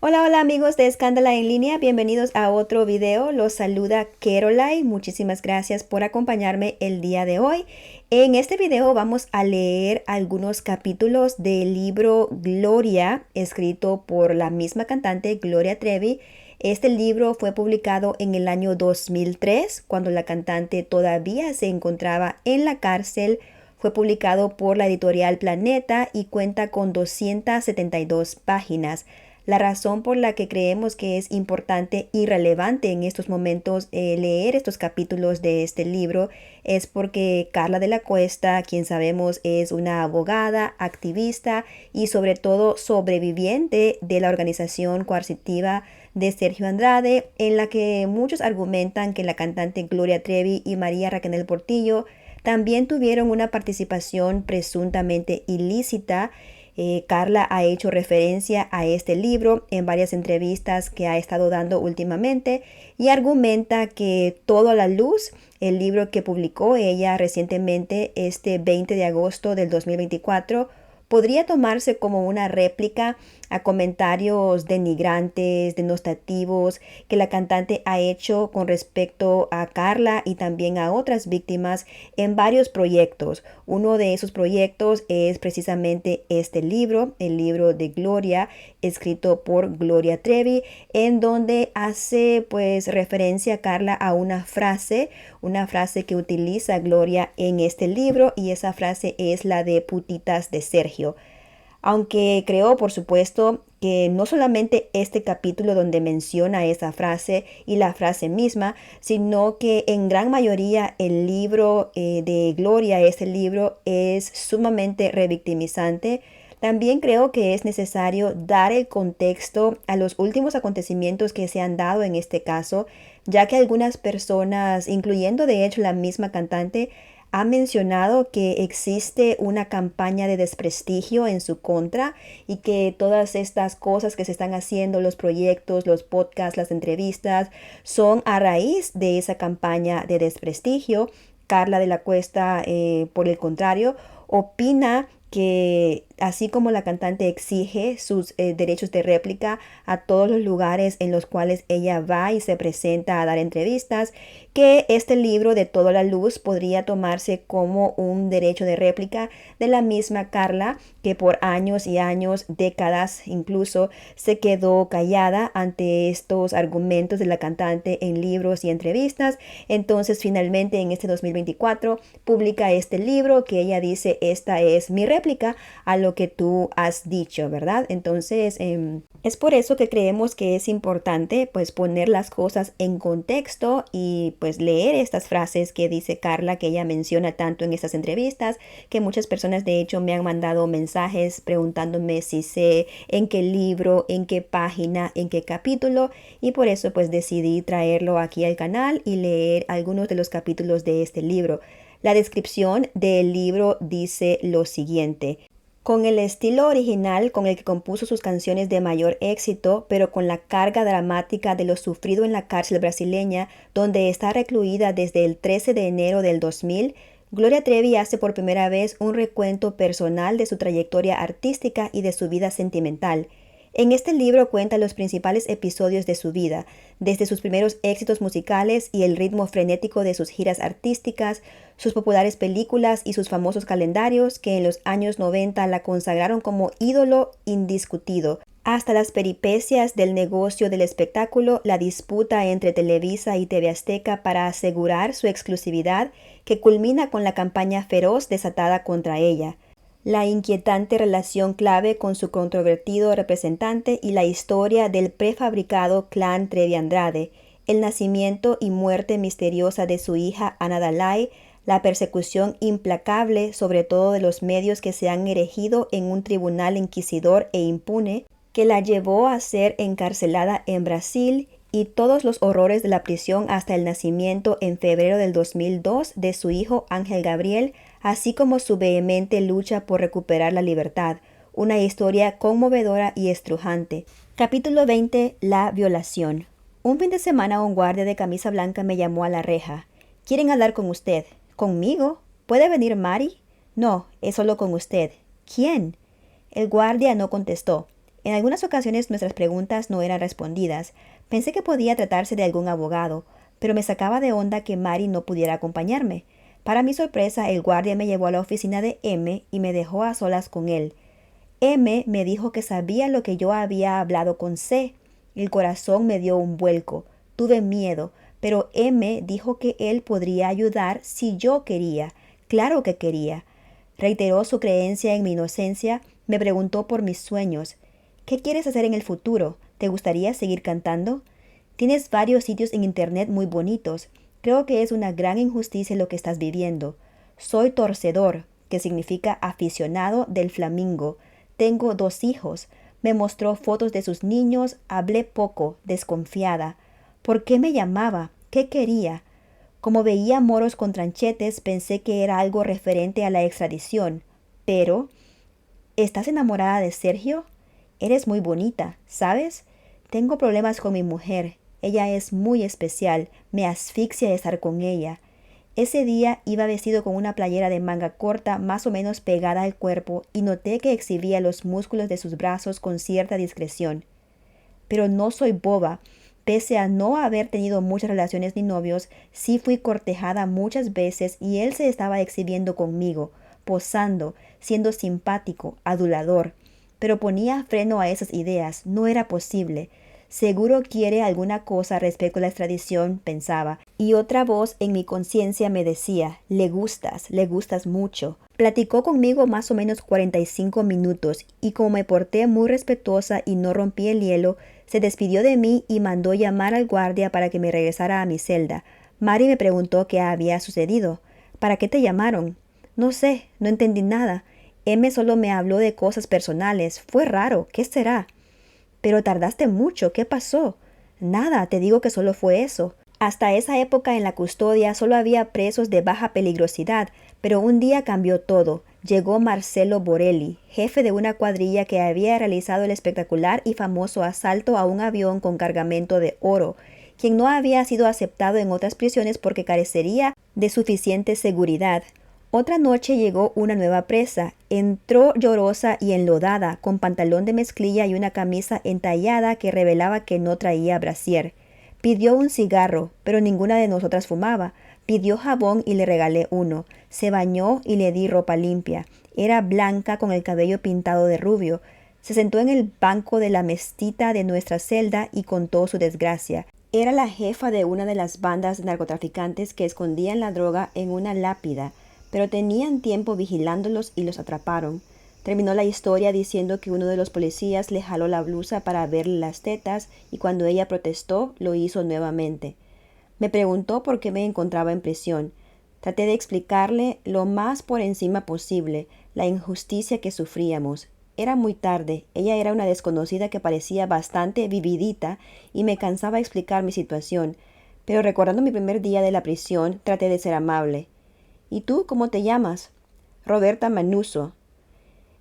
Hola, hola amigos de Escándala en línea, bienvenidos a otro video. Los saluda Caroline. Muchísimas gracias por acompañarme el día de hoy. En este video vamos a leer algunos capítulos del libro Gloria, escrito por la misma cantante Gloria Trevi. Este libro fue publicado en el año 2003, cuando la cantante todavía se encontraba en la cárcel. Fue publicado por la editorial Planeta y cuenta con 272 páginas. La razón por la que creemos que es importante y relevante en estos momentos leer estos capítulos de este libro es porque Karla de la Cuesta, quien sabemos es una abogada, activista y sobre todo sobreviviente de la organización coercitiva de Sergio Andrade, en la que muchos argumentan que la cantante Gloria Trevi y María Raquel Portillo también tuvieron una participación presuntamente ilícita. Karla ha hecho referencia a este libro en varias entrevistas que ha estado dando últimamente y argumenta que Todo a la Luz, el libro que publicó ella recientemente este 20 de agosto del 2024, podría tomarse como una réplica a comentarios denigrantes, denostativos que la cantante ha hecho con respecto a Karla y también a otras víctimas en varios proyectos. Uno de esos proyectos es precisamente este libro, el libro de Gloria, escrito por Gloria Trevi, en donde hace pues referencia a Karla a una frase que utiliza Gloria en este libro, y esa frase es la de putitas de Sergio. Aunque creo, por supuesto, que no solamente este capítulo donde menciona esa frase y la frase misma, sino que en gran mayoría el libro de Gloria, este libro es sumamente revictimizante. También creo que es necesario dar el contexto a los últimos acontecimientos que se han dado en este caso, ya que algunas personas, incluyendo de hecho la misma cantante, ha mencionado que existe una campaña de desprestigio en su contra y que todas estas cosas que se están haciendo, los proyectos, los podcasts, las entrevistas, son a raíz de esa campaña de desprestigio. Karla de la Cuesta, por el contrario, opina que así como la cantante exige sus derechos de réplica a todos los lugares en los cuales ella va y se presenta a dar entrevistas, que este libro de Toda la Luz podría tomarse como un derecho de réplica de la misma Karla, que por años y años, décadas incluso, se quedó callada ante estos argumentos de la cantante en libros y entrevistas. Entonces finalmente en este 2024 publica este libro que ella dice: esta es mi réplica a lo que tú has dicho, ¿verdad? Entonces, es por eso que creemos que es importante pues poner las cosas en contexto y pues leer estas frases que dice Karla, que ella menciona tanto en estas entrevistas, que muchas personas de hecho me han mandado mensajes preguntándome si sé en qué libro, en qué página, en qué capítulo, y por eso pues decidí traerlo aquí al canal y leer algunos de los capítulos de este libro. La descripción del libro dice lo siguiente: con el estilo original con el que compuso sus canciones de mayor éxito, pero con la carga dramática de lo sufrido en la cárcel brasileña, donde está recluida desde el 13 de enero del 2000, Gloria Trevi hace por primera vez un recuento personal de su trayectoria artística y de su vida sentimental. En este libro cuenta los principales episodios de su vida, desde sus primeros éxitos musicales y el ritmo frenético de sus giras artísticas, sus populares películas y sus famosos calendarios que en los años 90 la consagraron como ídolo indiscutido, hasta las peripecias del negocio del espectáculo, la disputa entre Televisa y TV Azteca para asegurar su exclusividad, que culmina con la campaña feroz desatada contra ella, la inquietante relación clave con su controvertido representante y la historia del prefabricado clan Trevi Andrade, el nacimiento y muerte misteriosa de su hija Ana Dalai, la persecución implacable sobre todo de los medios que se han erigido en un tribunal inquisidor e impune que la llevó a ser encarcelada en Brasil, y todos los horrores de la prisión hasta el nacimiento en febrero del 2002 de su hijo Ángel Gabriel, así como su vehemente lucha por recuperar la libertad. Una historia conmovedora y estrujante. Capítulo 20. La violación. Un fin de semana un guardia de camisa blanca me llamó a la reja. «¿Quieren hablar con usted?» «¿Conmigo? ¿Puede venir Mari?» «No, es solo con usted». «¿Quién?» El guardia no contestó. En algunas ocasiones nuestras preguntas no eran respondidas. Pensé que podía tratarse de algún abogado, pero me sacaba de onda que Mary no pudiera acompañarme. Para mi sorpresa, el guardia me llevó a la oficina de M y me dejó a solas con él. M me dijo que sabía lo que yo había hablado con C. El corazón me dio un vuelco. Tuve miedo, pero M dijo que él podría ayudar si yo quería. Claro que quería. Reiteró su creencia en mi inocencia, me preguntó por mis sueños. ¿Qué quieres hacer en el futuro? ¿Te gustaría seguir cantando? Tienes varios sitios en internet muy bonitos. Creo que es una gran injusticia lo que estás viviendo. Soy torcedor, que significa aficionado del flamingo. Tengo 2 hijos. Me mostró fotos de sus niños. Hablé poco, desconfiada. ¿Por qué me llamaba? ¿Qué quería? Como veía moros con tranchetes, pensé que era algo referente a la extradición. Pero, ¿estás enamorada de Sergio? Eres muy bonita, ¿sabes? Tengo problemas con mi mujer. Ella es muy especial. Me asfixia estar con ella. Ese día iba vestido con una playera de manga corta más o menos pegada al cuerpo y noté que exhibía los músculos de sus brazos con cierta discreción. Pero no soy boba. Pese a no haber tenido muchas relaciones ni novios, sí fui cortejada muchas veces y él se estaba exhibiendo conmigo, posando, siendo simpático, adulador. Pero ponía freno a esas ideas. No era posible. Seguro quiere alguna cosa respecto a la extradición, pensaba, y otra voz en mi conciencia me decía, le gustas mucho. Platicó conmigo más o menos 45 minutos, y como me porté muy respetuosa y no rompí el hielo, se despidió de mí y mandó llamar al guardia para que me regresara a mi celda. Mary me preguntó qué había sucedido. ¿Para qué te llamaron? No sé, no entendí nada. M solo me habló de cosas personales. Fue raro. ¿Qué será? Pero tardaste mucho. ¿Qué pasó? Nada, te digo que solo fue eso. Hasta esa época en la custodia solo había presos de baja peligrosidad, pero un día cambió todo. Llegó Marcelo Borelli, jefe de una cuadrilla que había realizado el espectacular y famoso asalto a un avión con cargamento de oro, quien no había sido aceptado en otras prisiones porque carecería de suficiente seguridad. Otra noche llegó una nueva presa. Entró llorosa y enlodada, con pantalón de mezclilla y una camisa entallada que revelaba que no traía brasier. Pidió un cigarro, pero ninguna de nosotras fumaba. Pidió jabón y le regalé uno. Se bañó y le di ropa limpia. Era blanca con el cabello pintado de rubio. Se sentó en el banco de la mezquita de nuestra celda y contó su desgracia. Era la jefa de una de las bandas de narcotraficantes que escondían la droga en una lápida, pero tenían tiempo vigilándolos y los atraparon. Terminó la historia diciendo que uno de los policías le jaló la blusa para verle las tetas y cuando ella protestó, lo hizo nuevamente. Me preguntó por qué me encontraba en prisión. Traté de explicarle lo más por encima posible la injusticia que sufríamos. Era muy tarde, ella era una desconocida que parecía bastante vividita y me cansaba explicar mi situación, pero recordando mi primer día de la prisión, traté de ser amable. ¿Y tú cómo te llamas? Roberta Manuso.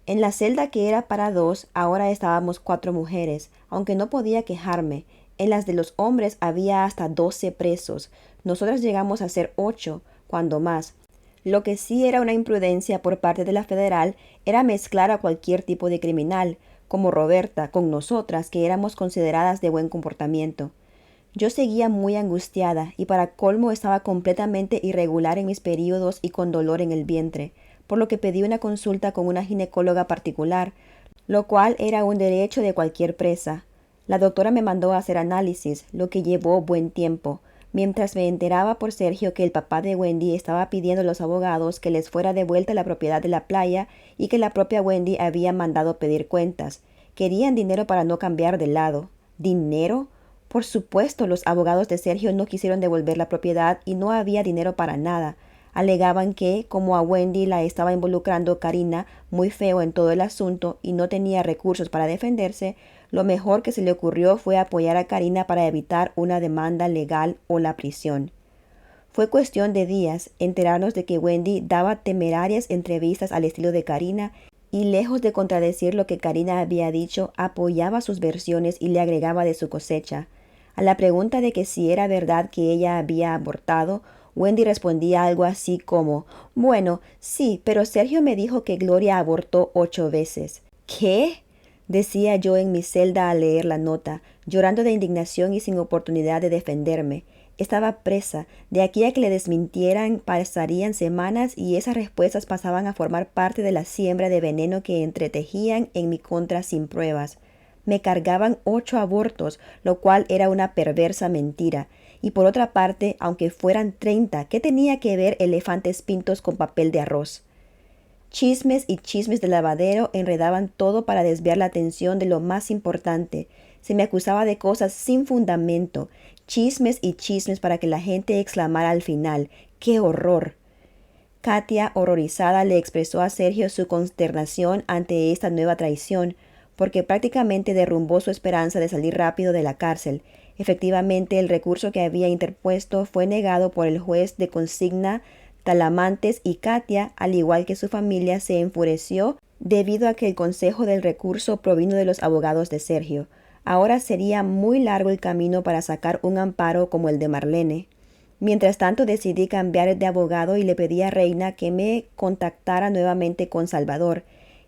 En la celda que era para 2, ahora estábamos 4 mujeres, aunque no podía quejarme. En las de los hombres había hasta 12 presos. Nosotras llegamos a ser 8, cuando más. Lo que sí era una imprudencia por parte de la federal era mezclar a cualquier tipo de criminal, como Roberta, con nosotras que éramos consideradas de buen comportamiento. Yo seguía muy angustiada y para colmo estaba completamente irregular en mis períodos y con dolor en el vientre, por lo que pedí una consulta con una ginecóloga particular, lo cual era un derecho de cualquier presa. La doctora me mandó a hacer análisis, lo que llevó buen tiempo, mientras me enteraba por Sergio que el papá de Wendy estaba pidiendo a los abogados que les fuera devuelta la propiedad de la playa y que la propia Wendy había mandado pedir cuentas. Querían dinero para no cambiar de lado. ¿Dinero? Por supuesto, los abogados de Sergio no quisieron devolver la propiedad y no había dinero para nada. Alegaban que, como a Wendy la estaba involucrando Karina muy feo en todo el asunto y no tenía recursos para defenderse, lo mejor que se le ocurrió fue apoyar a Karina para evitar una demanda legal o la prisión. Fue cuestión de días enterarnos de que Wendy daba temerarias entrevistas al estilo de Karina y lejos de contradecir lo que Karina había dicho, apoyaba sus versiones y le agregaba de su cosecha. A la pregunta de que si era verdad que ella había abortado, Wendy respondía algo así como, bueno, sí, pero Sergio me dijo que Gloria abortó 8 veces. ¿Qué? decía yo en mi celda al leer la nota, llorando de indignación y sin oportunidad de defenderme. Estaba presa. De aquí a que le desmintieran pasarían semanas y esas respuestas pasaban a formar parte de la siembra de veneno que entretejían en mi contra sin pruebas. Me cargaban 8 abortos, lo cual era una perversa mentira. Y por otra parte, aunque fueran 30, ¿qué tenía que ver elefantes pintos con papel de arroz? Chismes y chismes de lavadero enredaban todo para desviar la atención de lo más importante. Se me acusaba de cosas sin fundamento, chismes y chismes para que la gente exclamara al final: ¡qué horror! Katia, horrorizada, le expresó a Sergio su consternación ante esta nueva traición, porque prácticamente derrumbó su esperanza de salir rápido de la cárcel. Efectivamente, el recurso que había interpuesto fue negado por el juez de consigna Talamantes y Katia, al igual que su familia, se enfureció debido a que el consejo del recurso provino de los abogados de Sergio. Ahora sería muy largo el camino para sacar un amparo como el de Marlene. Mientras tanto decidí cambiar de abogado y le pedí a Reina que me contactara nuevamente con Salvador.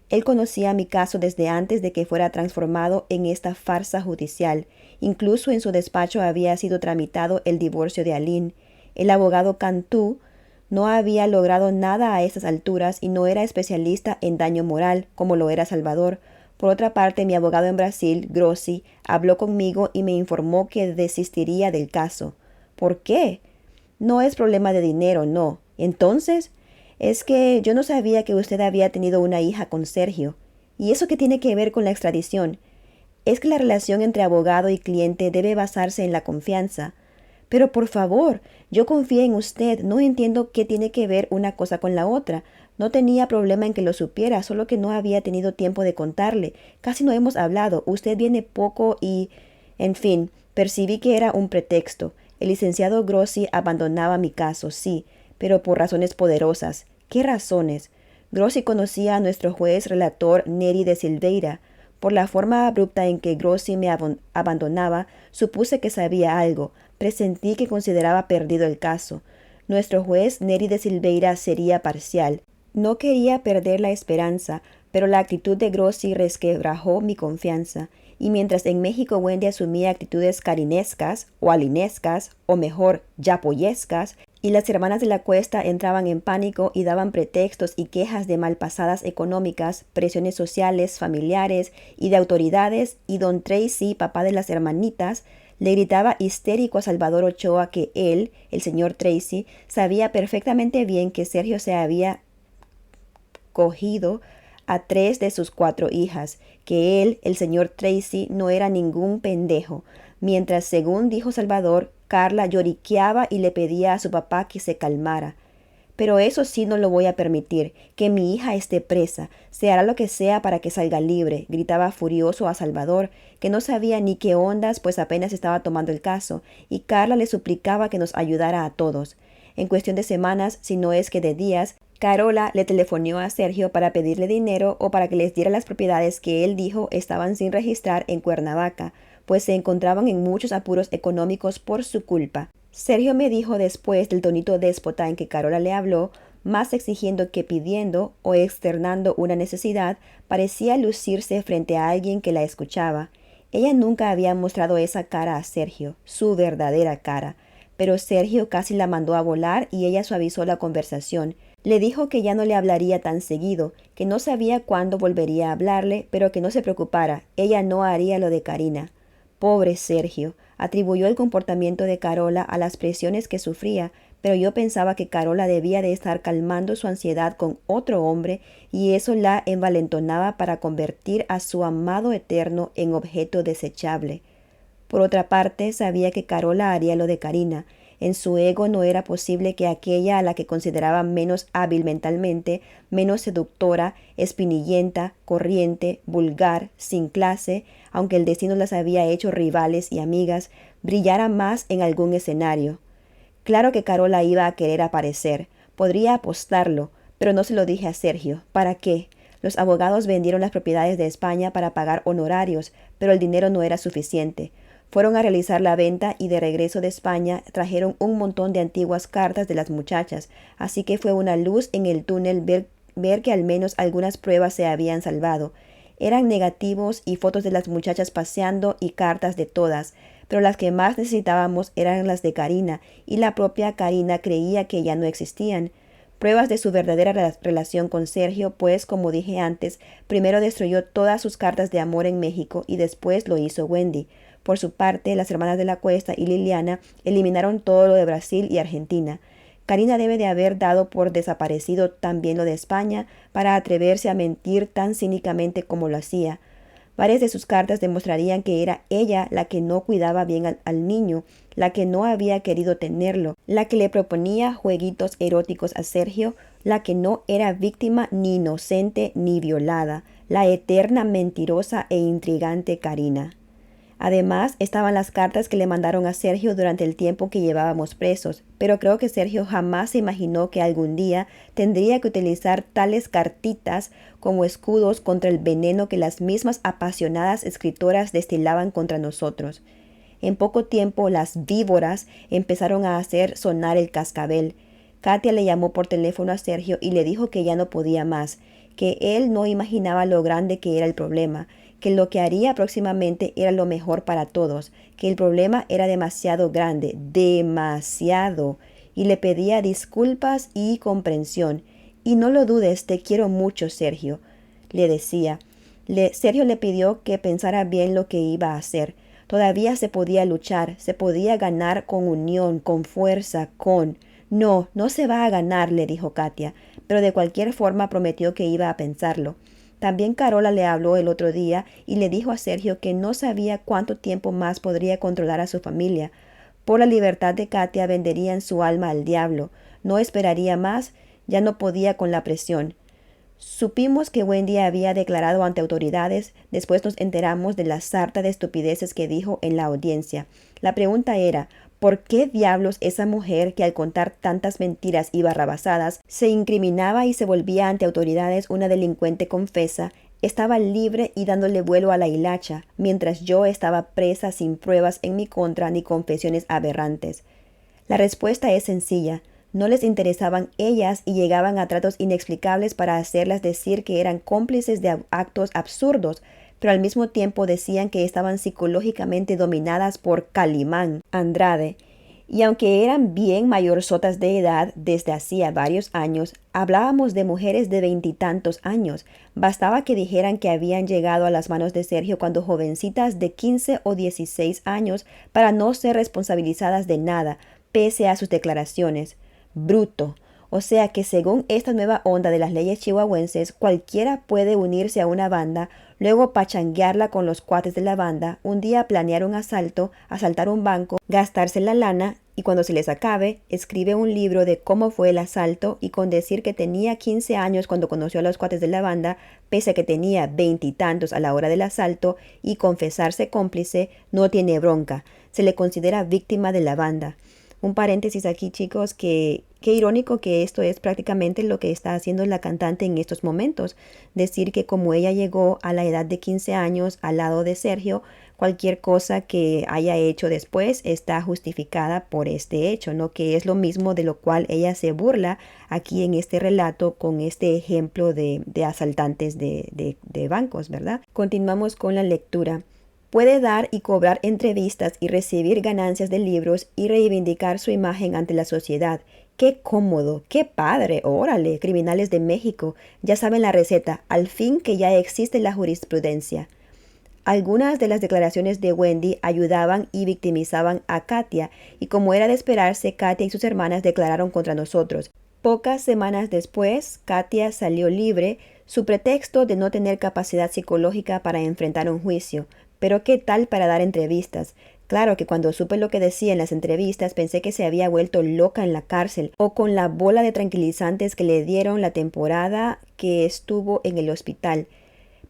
Él conocía mi caso desde antes de que fuera transformado en esta farsa judicial. Incluso en su despacho había sido tramitado el divorcio de Aline. El abogado Cantú no había logrado nada a estas alturas y no era especialista en daño moral, como lo era Salvador. Por otra parte, mi abogado en Brasil, Grossi, habló conmigo y me informó que desistiría del caso. ¿Por qué? No es problema de dinero, no. Entonces, es que yo no sabía que usted había tenido una hija con Sergio. ¿Y eso qué tiene que ver con la extradición? Es que la relación entre abogado y cliente debe basarse en la confianza. Pero por favor, yo confié en usted, no entiendo qué tiene que ver una cosa con la otra. No tenía problema en que lo supiera, solo que no había tenido tiempo de contarle. Casi no hemos hablado, usted viene poco y... En fin, percibí que era un pretexto. El licenciado Grossi abandonaba mi caso, sí, pero por razones poderosas. ¿Qué razones? Grossi conocía a nuestro juez relator Neri de Silveira. Por la forma abrupta en que Grossi me abandonaba, supuse que sabía algo. Presentí que consideraba perdido el caso. Nuestro juez Neri de Silveira sería parcial. No quería perder la esperanza, pero la actitud de Grossi resquebrajó mi confianza. Y mientras en México Wendy asumía actitudes carinescas o alinescas, o mejor, yapoyescas, y las hermanas de la Cuesta entraban en pánico y daban pretextos y quejas de malpasadas económicas, presiones sociales, familiares y de autoridades, y don Tracy, papá de las hermanitas, le gritaba histérico a Salvador Ochoa que él, el señor Tracy, sabía perfectamente bien que Sergio se había cogido a 3 de sus 4 hijas, que él, el señor Tracy, no era ningún pendejo, mientras, según dijo Salvador, Carla lloriqueaba y le pedía a su papá que se calmara. Pero eso sí no lo voy a permitir, que mi hija esté presa, se hará lo que sea para que salga libre, gritaba furioso a Salvador, que no sabía ni qué ondas, pues apenas estaba tomando el caso, y Carla le suplicaba que nos ayudara a todos. En cuestión de semanas, si no es que de días, Carola le telefoneó a Sergio para pedirle dinero o para que les diera las propiedades que él dijo estaban sin registrar en Cuernavaca, pues se encontraban en muchos apuros económicos por su culpa. Sergio me dijo después del tonito déspota en que Carola le habló, más exigiendo que pidiendo o externando una necesidad, parecía lucirse frente a alguien que la escuchaba. Ella nunca había mostrado esa cara a Sergio, su verdadera cara, pero Sergio casi la mandó a volar y ella suavizó la conversación. Le dijo que ya no le hablaría tan seguido, que no sabía cuándo volvería a hablarle, pero que no se preocupara, ella no haría lo de Karina. Pobre Sergio, atribuyó el comportamiento de Carola a las presiones que sufría, pero yo pensaba que Carola debía de estar calmando su ansiedad con otro hombre y eso la envalentonaba para convertir a su amado eterno en objeto desechable. Por otra parte, sabía que Carola haría lo de Karina. En su ego no era posible que aquella a la que consideraba menos hábil mentalmente, menos seductora, espinillenta, corriente, vulgar, sin clase, aunque el destino las había hecho rivales y amigas, brillara más en algún escenario. Claro que Carola iba a querer aparecer. Podría apostarlo, pero no se lo dije a Sergio. ¿Para qué? Los abogados vendieron las propiedades de España para pagar honorarios, pero el dinero no era suficiente. Fueron a realizar la venta y de regreso de España trajeron un montón de antiguas cartas de las muchachas, así que fue una luz en el túnel ver que al menos algunas pruebas se habían salvado. Eran negativos y fotos de las muchachas paseando y cartas de todas, pero las que más necesitábamos eran las de Karina, y la propia Karina creía que ya no existían. Pruebas de su verdadera relación con Sergio, pues, como dije antes, primero destruyó todas sus cartas de amor en México y después lo hizo Wendy. Por su parte, las hermanas de la Cuesta y Liliana eliminaron todo lo de Brasil y Argentina. Karina debe de haber dado por desaparecido también lo de España para atreverse a mentir tan cínicamente como lo hacía. Varias de sus cartas demostrarían que era ella la que no cuidaba bien al niño, la que no había querido tenerlo, la que le proponía jueguitos eróticos a Sergio, la que no era víctima ni inocente ni violada, la eterna mentirosa e intrigante Karina. Además, estaban las cartas que le mandaron a Sergio durante el tiempo que llevábamos presos, pero creo que Sergio jamás se imaginó que algún día tendría que utilizar tales cartitas como escudos contra el veneno que las mismas apasionadas escritoras destilaban contra nosotros. En poco tiempo las víboras empezaron a hacer sonar el cascabel. Katia le llamó por teléfono a Sergio y le dijo que ya no podía más, que él no imaginaba lo grande que era el problema, que lo que haría próximamente era lo mejor para todos, que el problema era demasiado grande, demasiado, y le pedía disculpas y comprensión. Y no lo dudes, te quiero mucho, Sergio, le decía. Sergio le pidió que pensara bien lo que iba a hacer. Todavía se podía luchar, se podía ganar con unión, con fuerza, con... No, no se va a ganar, le dijo Katia, pero de cualquier forma prometió que iba a pensarlo. También Carola le habló el otro día y le dijo a Sergio que no sabía cuánto tiempo más podría controlar a su familia. Por la libertad de Katia venderían su alma al diablo. No esperaría más, ya no podía con la presión. Supimos que Wendy había declarado ante autoridades, después nos enteramos de la sarta de estupideces que dijo en la audiencia. La pregunta era, ¿por qué diablos esa mujer que al contar tantas mentiras y barrabasadas se incriminaba y se volvía ante autoridades una delincuente confesa, estaba libre y dándole vuelo a la hilacha, mientras yo estaba presa sin pruebas en mi contra ni confesiones aberrantes? La respuesta es sencilla. No les interesaban ellas y llegaban a tratos inexplicables para hacerlas decir que eran cómplices de actos absurdos, pero al mismo tiempo decían que estaban psicológicamente dominadas por Calimán, Andrade. Y aunque eran bien mayorzotas de edad desde hacía varios años, hablábamos de mujeres de 20 y tantos años. Bastaba que dijeran que habían llegado a las manos de Sergio cuando jovencitas de 15 o 16 años para no ser responsabilizadas de nada, pese a sus declaraciones. Bruto. O sea que según esta nueva onda de las leyes chihuahuenses, cualquiera puede unirse a una banda, luego pachanguearla con los cuates de la banda, un día planear un asalto, asaltar un banco, gastarse la lana y cuando se les acabe, escribe un libro de cómo fue el asalto y con decir que tenía 15 años cuando conoció a los cuates de la banda, pese a que tenía 20 y tantos a la hora del asalto y confesarse cómplice, no tiene bronca. Se le considera víctima de la banda. Un paréntesis aquí, chicos, que qué irónico que esto es prácticamente lo que está haciendo la cantante en estos momentos. Decir que como ella llegó a la edad de 15 años al lado de Sergio, cualquier cosa que haya hecho después está justificada por este hecho, ¿no? Que es lo mismo de lo cual ella se burla aquí en este relato con este ejemplo de asaltantes de bancos, ¿verdad? Continuamos con la lectura. Puede dar y cobrar entrevistas y recibir ganancias de libros y reivindicar su imagen ante la sociedad. ¡Qué cómodo! ¡Qué padre! ¡Órale! Criminales de México. Ya saben la receta. Al fin que ya existe la jurisprudencia. Algunas de las declaraciones de Wendy ayudaban y victimizaban a Katia, y como era de esperarse, Katia y sus hermanas declararon contra nosotros. Pocas semanas después, Katia salió libre, su pretexto de no tener capacidad psicológica para enfrentar un juicio. Pero ¿qué tal para dar entrevistas? Claro que cuando supe lo que decía en las entrevistas pensé que se había vuelto loca en la cárcel o con la bola de tranquilizantes que le dieron la temporada que estuvo en el hospital.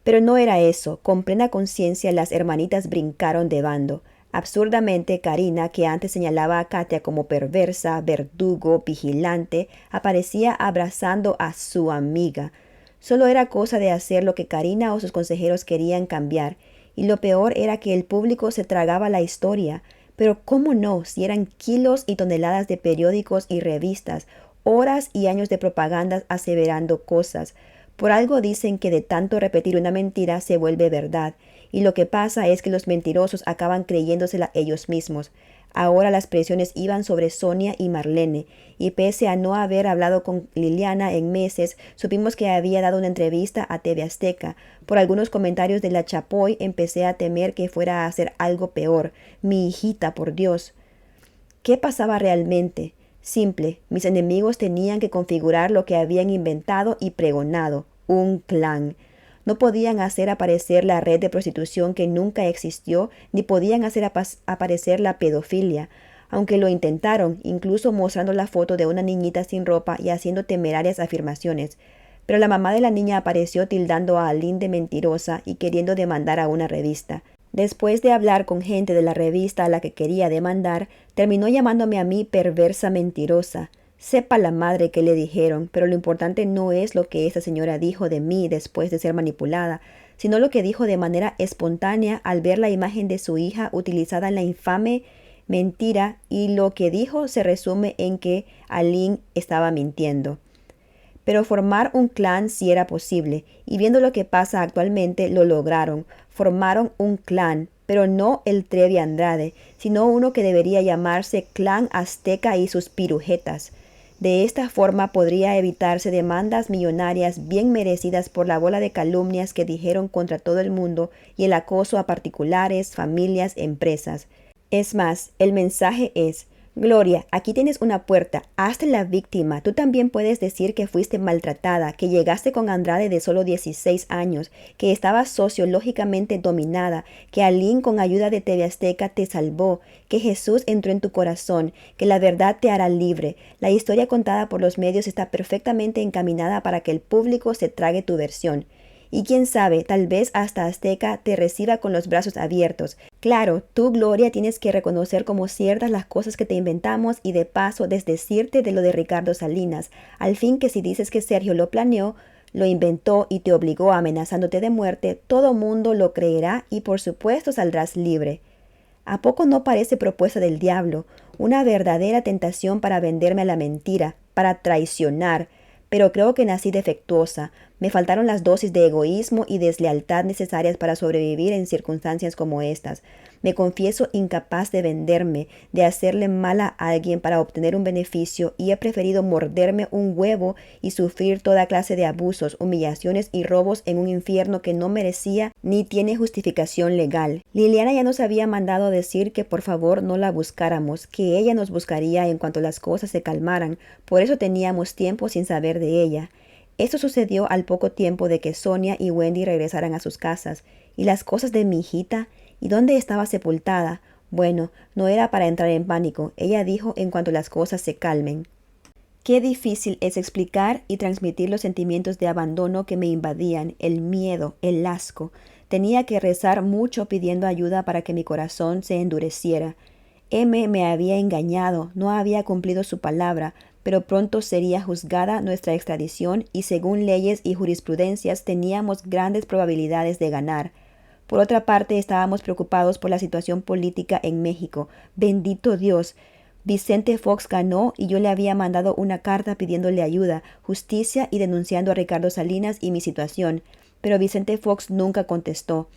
Pero no era eso. Con plena conciencia las hermanitas brincaron de bando. Absurdamente, Karina, que antes señalaba a Katia como perversa, verdugo, vigilante, aparecía abrazando a su amiga. Solo era cosa de hacer lo que Karina o sus consejeros querían cambiar. Y lo peor era que el público se tragaba la historia. Pero ¿cómo no? Si eran kilos y toneladas de periódicos y revistas, horas y años de propagandas aseverando cosas. Por algo dicen que de tanto repetir una mentira se vuelve verdad, y lo que pasa es que los mentirosos acaban creyéndosela ellos mismos. Ahora las presiones iban sobre Sonia y Marlene, y pese a no haber hablado con Liliana en meses, supimos que había dado una entrevista a TV Azteca. Por algunos comentarios de la Chapoy empecé a temer que fuera a hacer algo peor. Mi hijita, por Dios. ¿Qué pasaba realmente? Simple, mis enemigos tenían que configurar lo que habían inventado y pregonado, un clan. No podían hacer aparecer la red de prostitución que nunca existió, ni podían hacer aparecer la pedofilia, aunque lo intentaron, incluso mostrando la foto de una niñita sin ropa y haciendo temerarias afirmaciones. Pero la mamá de la niña apareció tildando a Aline de mentirosa y queriendo demandar a una revista. Después de hablar con gente de la revista a la que quería demandar, terminó llamándome a mí perversa mentirosa. Sepa la madre que le dijeron, pero lo importante no es lo que esa señora dijo de mí después de ser manipulada, sino lo que dijo de manera espontánea al ver la imagen de su hija utilizada en la infame mentira, y lo que dijo se resume en que Aline estaba mintiendo. Pero formar un clan sí era posible, y viendo lo que pasa actualmente lo lograron. Formaron un clan, pero no el Trevi Andrade, sino uno que debería llamarse Clan Azteca y sus pirujetas. De esta forma podría evitarse demandas millonarias bien merecidas por la bola de calumnias que dijeron contra todo el mundo y el acoso a particulares, familias, empresas. Es más, el mensaje es: Gloria, aquí tienes una puerta, hazte la víctima. Tú también puedes decir que fuiste maltratada, que llegaste con Andrade de solo 16 años, que estabas sociológicamente dominada, que Aline con ayuda de TV Azteca te salvó, que Jesús entró en tu corazón, que la verdad te hará libre. La historia contada por los medios está perfectamente encaminada para que el público se trague tu versión. Y quién sabe, tal vez hasta Azteca te reciba con los brazos abiertos. Claro, tú, Gloria, tienes que reconocer como ciertas las cosas que te inventamos y de paso desdecirte de lo de Ricardo Salinas, al fin que si dices que Sergio lo planeó, lo inventó y te obligó amenazándote de muerte, todo mundo lo creerá y por supuesto saldrás libre. ¿A poco no parece propuesta del diablo? Una verdadera tentación para venderme a la mentira, para traicionar. Pero creo que nací defectuosa. Me faltaron las dosis de egoísmo y deslealtad necesarias para sobrevivir en circunstancias como estas. Me confieso incapaz de venderme, de hacerle mal a alguien para obtener un beneficio, y he preferido morderme un huevo y sufrir toda clase de abusos, humillaciones y robos en un infierno que no merecía ni tiene justificación legal. Liliana ya nos había mandado decir que por favor no la buscáramos, que ella nos buscaría en cuanto las cosas se calmaran, por eso teníamos tiempo sin saber de ella. Esto sucedió al poco tiempo de que Sonia y Wendy regresaran a sus casas. ¿Y las cosas de mi hijita? ¿Y dónde estaba sepultada? Bueno, no era para entrar en pánico, ella dijo en cuanto las cosas se calmen. Qué difícil es explicar y transmitir los sentimientos de abandono que me invadían, el miedo, el asco. Tenía que rezar mucho pidiendo ayuda para que mi corazón se endureciera. M me había engañado, no había cumplido su palabra, pero pronto sería juzgada nuestra extradición y según leyes y jurisprudencias teníamos grandes probabilidades de ganar. Por otra parte, estábamos preocupados por la situación política en México. Bendito Dios. Vicente Fox ganó y yo le había mandado una carta pidiéndole ayuda, justicia y denunciando a Ricardo Salinas y mi situación. Pero Vicente Fox nunca contestó.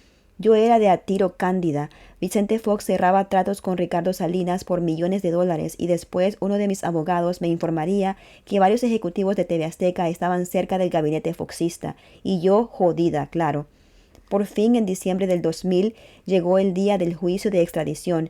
Yo era de a tiro cándida. Vicente Fox cerraba tratos con Ricardo Salinas por millones de dólares y después uno de mis abogados me informaría que varios ejecutivos de TV Azteca estaban cerca del gabinete foxista y yo jodida, claro. Por fin, en diciembre del 2000, llegó el día del juicio de extradición.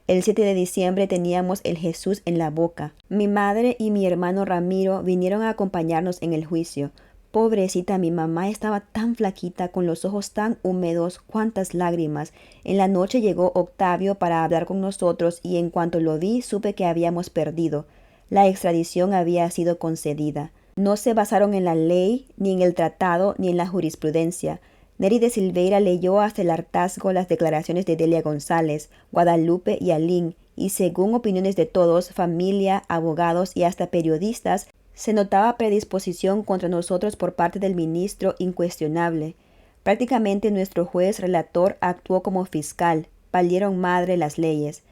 El 7 de diciembre teníamos el Jesús en la boca. Mi madre y mi hermano Ramiro vinieron a acompañarnos en el juicio. Pobrecita, mi mamá estaba tan flaquita, con los ojos tan húmedos, cuántas lágrimas. En la noche llegó Octavio para hablar con nosotros y en cuanto lo vi supe que habíamos perdido. La extradición había sido concedida. No se basaron en la ley, ni en el tratado, ni en la jurisprudencia. Neri de Silveira leyó hasta el hartazgo las declaraciones de Delia González, Guadalupe y Aline, y según opiniones de todos, familia, abogados y hasta periodistas, se notaba predisposición contra nosotros por parte del ministro incuestionable. Prácticamente nuestro juez relator actuó como fiscal, valieron madre las leyes.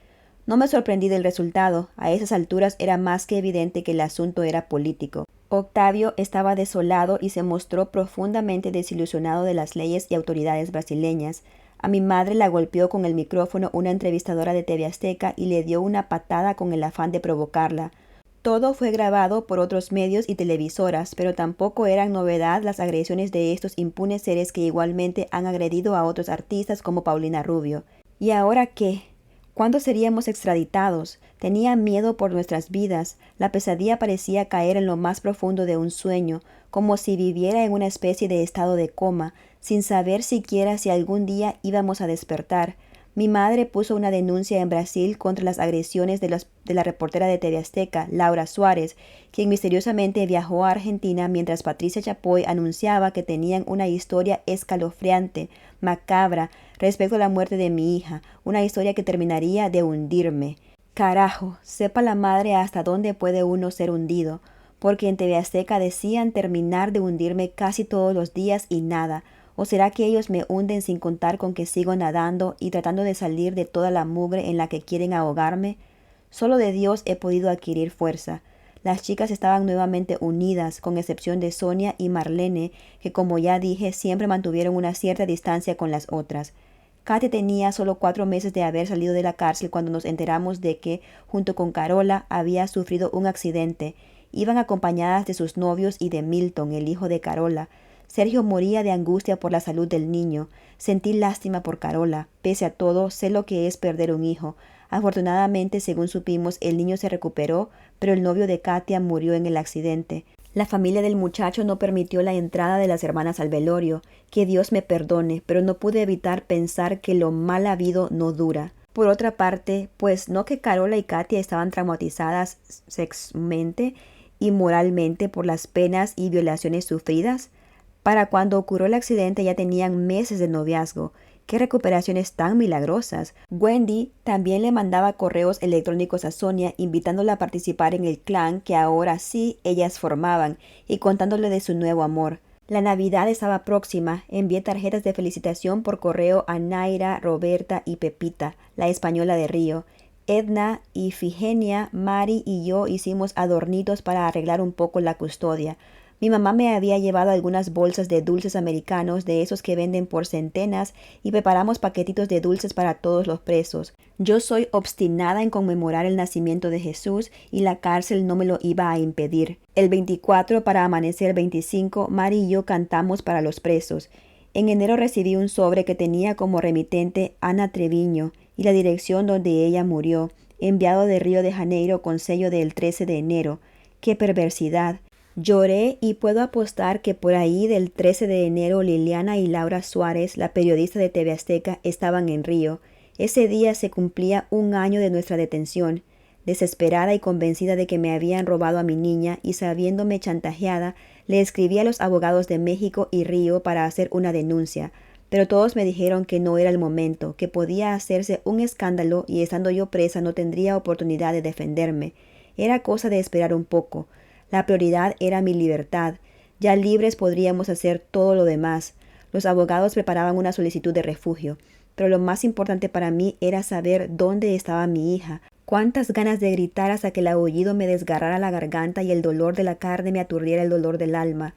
No me sorprendí del resultado, a esas alturas era más que evidente que el asunto era político. Octavio estaba desolado y se mostró profundamente desilusionado de las leyes y autoridades brasileñas. A mi madre la golpeó con el micrófono una entrevistadora de TV Azteca y le dio una patada con el afán de provocarla. Todo fue grabado por otros medios y televisoras, pero tampoco eran novedad las agresiones de estos impunes seres que igualmente han agredido a otros artistas como Paulina Rubio. ¿Y ahora qué? ¿Cuándo seríamos extraditados? Tenía miedo por nuestras vidas. La pesadilla parecía caer en lo más profundo de un sueño, como si viviera en una especie de estado de coma, sin saber siquiera si algún día íbamos a despertar. Mi madre puso una denuncia en Brasil contra las agresiones de la reportera de TV Azteca, Laura Suárez, quien misteriosamente viajó a Argentina mientras Patricia Chapoy anunciaba que tenían una historia escalofriante, macabra, respecto a la muerte de mi hija, una historia que terminaría de hundirme. Carajo, sepa la madre hasta dónde puede uno ser hundido, porque en TV Azteca decían terminar de hundirme casi todos los días y nada. ¿O será que ellos me hunden sin contar con que sigo nadando y tratando de salir de toda la mugre en la que quieren ahogarme? Solo de Dios he podido adquirir fuerza. Las chicas estaban nuevamente unidas, con excepción de Sonia y Marlene, que como ya dije siempre mantuvieron una cierta distancia con las otras. Katy tenía solo 4 meses de haber salido de la cárcel cuando nos enteramos de que, junto con Carola, había sufrido un accidente. Iban acompañadas de sus novios y de Milton, el hijo de Carola. Sergio moría de angustia por la salud del niño. Sentí lástima por Carola. Pese a todo, sé lo que es perder un hijo. Afortunadamente, según supimos, el niño se recuperó, pero el novio de Katia murió en el accidente. La familia del muchacho no permitió la entrada de las hermanas al velorio. Que Dios me perdone, pero no pude evitar pensar que lo mal habido no dura. Por otra parte, pues no que Carola y Katia estaban traumatizadas sexualmente y moralmente por las penas y violaciones sufridas. Para cuando ocurrió el accidente ya tenían meses de noviazgo. ¡Qué recuperaciones tan milagrosas! Wendy también le mandaba correos electrónicos a Sonia invitándola a participar en el clan que ahora sí ellas formaban y contándole de su nuevo amor. La Navidad estaba próxima. Envié tarjetas de felicitación por correo a Naira, Roberta y Pepita, la española de Río. Edna, Ifigenia, Mari y yo hicimos adornitos para arreglar un poco la custodia. Mi mamá me había llevado algunas bolsas de dulces americanos, de esos que venden por centenas, y preparamos paquetitos de dulces para todos los presos. Yo soy obstinada en conmemorar el nacimiento de Jesús y la cárcel no me lo iba a impedir. El 24 para amanecer 25, Mari y yo cantamos para los presos. En enero recibí un sobre que tenía como remitente Ana Treviño y la dirección donde ella murió, enviado de Río de Janeiro con sello del 13 de enero. ¡Qué perversidad! Lloré y puedo apostar que por ahí del 13 de enero Liliana y Laura Suárez, la periodista de TV Azteca, estaban en Río. Ese día se cumplía 1 año de nuestra detención. Desesperada y convencida de que me habían robado a mi niña y sabiéndome chantajeada, le escribí a los abogados de México y Río para hacer una denuncia. Pero todos me dijeron que no era el momento, que podía hacerse un escándalo y estando yo presa no tendría oportunidad de defenderme. Era cosa de esperar un poco. La prioridad era mi libertad. Ya libres podríamos hacer todo lo demás. Los abogados preparaban una solicitud de refugio, pero lo más importante para mí era saber dónde estaba mi hija. Cuántas ganas de gritar hasta que el aullido me desgarrara la garganta y el dolor de la carne me aturdiera el dolor del alma.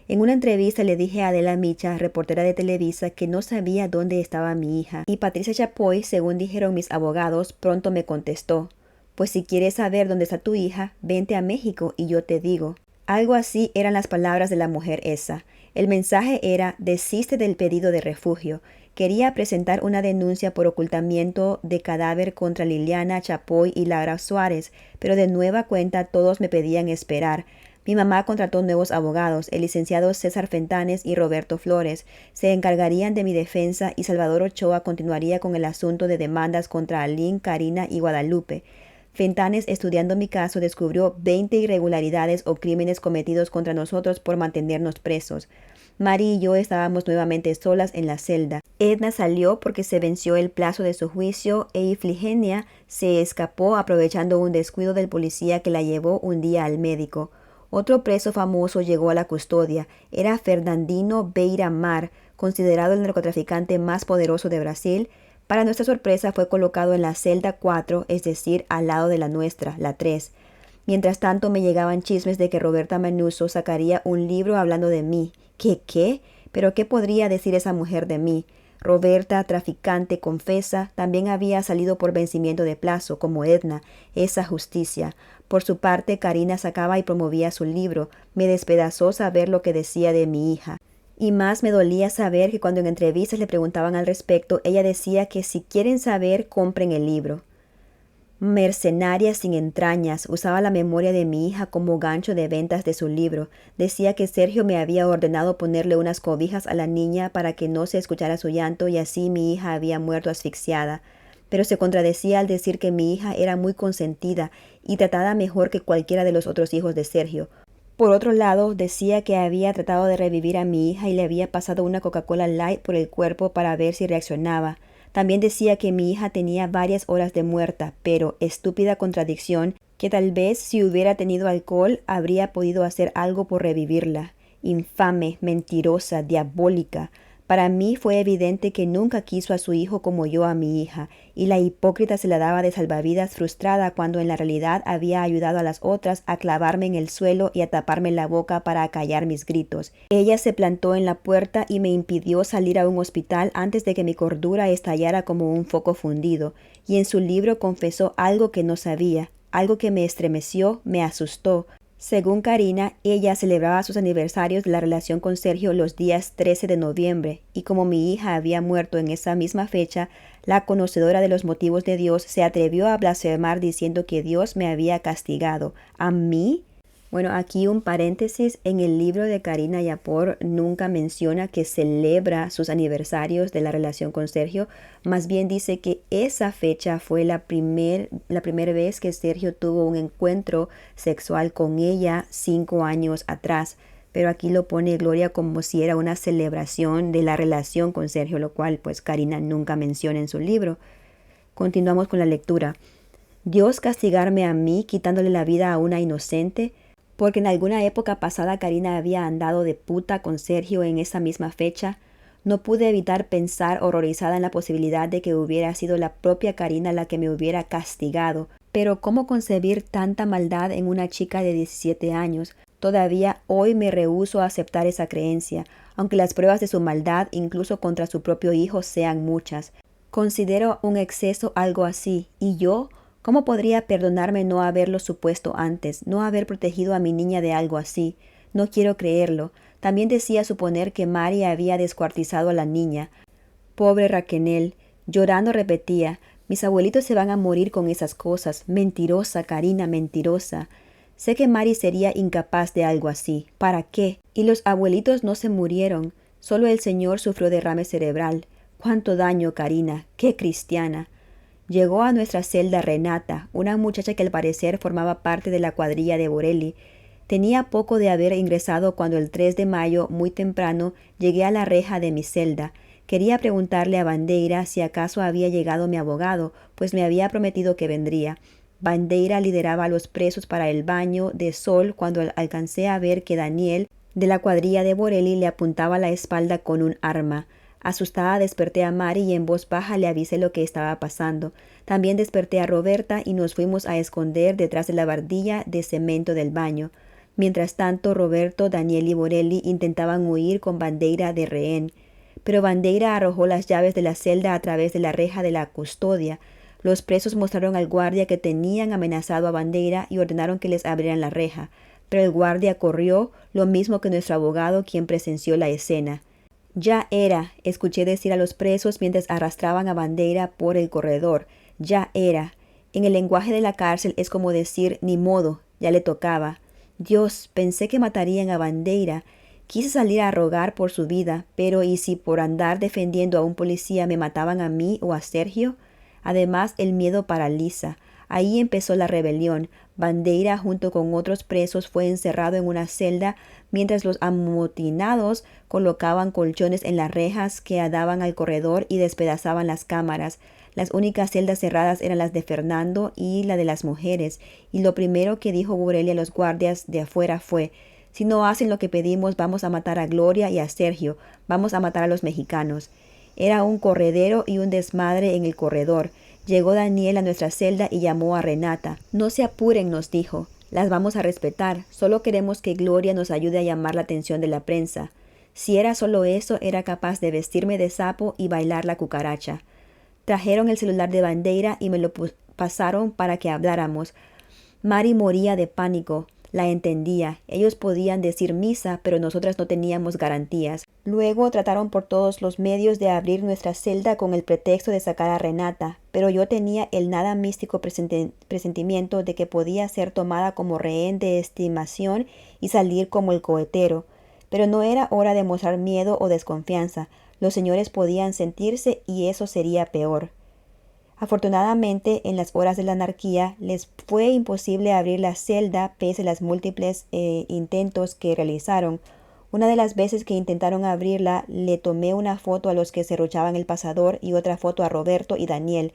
En una entrevista le dije a Adela Micha, reportera de Televisa, que no sabía dónde estaba mi hija. Y Patricia Chapoy, según dijeron mis abogados, pronto me contestó: pues si quieres saber dónde está tu hija, vente a México y yo te digo. Algo así eran las palabras de la mujer esa. El mensaje era: desiste del pedido de refugio. Quería presentar una denuncia por ocultamiento de cadáver contra Liliana Chapoy y Laura Suárez, pero de nueva cuenta todos me pedían esperar. Mi mamá contrató nuevos abogados, el licenciado César Fentanes y Roberto Flores. Se encargarían de mi defensa y Salvador Ochoa continuaría con el asunto de demandas contra Aline, Karina y Guadalupe. Fentanes, estudiando mi caso, descubrió 20 irregularidades o crímenes cometidos contra nosotros por mantenernos presos. Mari y yo estábamos nuevamente solas en la celda. Edna salió porque se venció el plazo de su juicio e Ifigenia se escapó aprovechando un descuido del policía que la llevó un día al médico. Otro preso famoso llegó a la custodia. Era Fernandino Beira Mar, considerado el narcotraficante más poderoso de Brasil. Para nuestra sorpresa fue colocado en la celda 4, es decir, al lado de la nuestra, la 3. Mientras tanto me llegaban chismes de que Roberta Manuzzo sacaría un libro hablando de mí. ¿Qué? ¿Pero qué podría decir esa mujer de mí? Roberta, traficante, confesa, también había salido por vencimiento de plazo, como Edna, esa justicia. Por su parte, Karina sacaba y promovía su libro. Me despedazó saber lo que decía de mi hija. Y más me dolía saber que cuando en entrevistas le preguntaban al respecto, ella decía que si quieren saber, compren el libro. Mercenaria sin entrañas, usaba la memoria de mi hija como gancho de ventas de su libro. Decía que Sergio me había ordenado ponerle unas cobijas a la niña para que no se escuchara su llanto y así mi hija había muerto asfixiada. Pero se contradecía al decir que mi hija era muy consentida y tratada mejor que cualquiera de los otros hijos de Sergio. Por otro lado, decía que había tratado de revivir a mi hija y le había pasado una Coca-Cola Light por el cuerpo para ver si reaccionaba. También decía que mi hija tenía varias horas de muerta, pero, estúpida contradicción, que tal vez si hubiera tenido alcohol habría podido hacer algo por revivirla. Infame, mentirosa, diabólica. Para mí fue evidente que nunca quiso a su hijo como yo a mi hija, y la hipócrita se la daba de salvavidas frustrada cuando en la realidad había ayudado a las otras a clavarme en el suelo y a taparme la boca para acallar mis gritos. Ella se plantó en la puerta y me impidió salir a un hospital antes de que mi cordura estallara como un foco fundido, y en su libro confesó algo que no sabía, algo que me estremeció, me asustó. Según Karina, ella celebraba sus aniversarios de la relación con Sergio los días 13 de noviembre, y como mi hija había muerto en esa misma fecha, la conocedora de los motivos de Dios se atrevió a blasfemar diciendo que Dios me había castigado. ¿A mí? Bueno, aquí un paréntesis, en el libro de Karina Yapor nunca menciona que celebra sus aniversarios de la relación con Sergio, más bien dice que esa fecha fue la primera vez que Sergio tuvo un encuentro sexual con ella 5 años atrás, pero aquí lo pone Gloria como si era una celebración de la relación con Sergio, lo cual pues Karina nunca menciona en su libro. Continuamos con la lectura. ¿Dios castigarme a mí quitándole la vida a una inocente? Porque en alguna época pasada Karina había andado de puta con Sergio en esa misma fecha. No pude evitar pensar horrorizada en la posibilidad de que hubiera sido la propia Karina la que me hubiera castigado. Pero ¿cómo concebir tanta maldad en una chica de 17 años? Todavía hoy me rehúso a aceptar esa creencia, aunque las pruebas de su maldad, incluso contra su propio hijo, sean muchas. Considero un exceso algo así, y yo, ¿cómo podría perdonarme no haberlo supuesto antes, no haber protegido a mi niña de algo así? No quiero creerlo. También decía suponer que Mari había descuartizado a la niña. Pobre Raquenel. Llorando repetía, mis abuelitos se van a morir con esas cosas. Mentirosa, Karina, mentirosa. Sé que Mari sería incapaz de algo así. ¿Para qué? Y los abuelitos no se murieron. Solo el señor sufrió derrame cerebral. ¡Cuánto daño, Karina! ¡Qué cristiana! Llegó a nuestra celda Renata, una muchacha que al parecer formaba parte de la cuadrilla de Borelli. Tenía poco de haber ingresado cuando el 3 de mayo, muy temprano, llegué a la reja de mi celda. Quería preguntarle a Bandeira si acaso había llegado mi abogado, pues me había prometido que vendría. Bandeira lideraba a los presos para el baño de sol cuando alcancé a ver que Daniel, de la cuadrilla de Borelli, le apuntaba la espalda con un arma. Asustada desperté a Mari y en voz baja le avisé lo que estaba pasando. También desperté a Roberta y nos fuimos a esconder detrás de la bardilla de cemento del baño. Mientras tanto, Roberto, Daniel y Borelli intentaban huir con Bandeira de rehén. Pero Bandeira arrojó las llaves de la celda a través de la reja de la custodia. Los presos mostraron al guardia que tenían amenazado a Bandeira y ordenaron que les abrieran la reja. Pero el guardia corrió, lo mismo que nuestro abogado, quien presenció la escena. Ya era, escuché decir a los presos mientras arrastraban a Bandeira por el corredor. Ya era. En el lenguaje de la cárcel es como decir, ni modo, ya le tocaba. Dios, pensé que matarían a Bandeira. Quise salir a rogar por su vida, pero ¿y si por andar defendiendo a un policía me mataban a mí o a Sergio? Además, el miedo paraliza. Ahí empezó la rebelión. Bandeira, junto con otros presos, fue encerrado en una celda mientras los amotinados colocaban colchones en las rejas que daban al corredor y despedazaban las cámaras. Las únicas celdas cerradas eran las de Fernando y la de las mujeres, y lo primero que dijo Borelli a los guardias de afuera fue: si no hacen lo que pedimos, vamos a matar a Gloria y a Sergio, vamos a matar a los mexicanos. Era un corredero y un desmadre en el corredor. Llegó Daniel a nuestra celda y llamó a Renata. No se apuren, nos dijo. Las vamos a respetar. Solo queremos que Gloria nos ayude a llamar la atención de la prensa. Si era solo eso, era capaz de vestirme de sapo y bailar la cucaracha. Trajeron el celular de Bandeira y me lo pasaron para que habláramos. Mari moría de pánico. La entendía. Ellos podían decir misa, pero nosotras no teníamos garantías. Luego trataron por todos los medios de abrir nuestra celda con el pretexto de sacar a Renata, pero yo tenía el nada místico presentimiento de que podía ser tomada como rehén de estimación y salir como el cohetero. Pero no era hora de mostrar miedo o desconfianza. Los señores podían sentirse y eso sería peor. Afortunadamente, en las horas de la anarquía, les fue imposible abrir la celda pese a los múltiples intentos que realizaron. Una de las veces que intentaron abrirla, le tomé una foto a los que serruchaban el pasador y otra foto a Roberto y Daniel.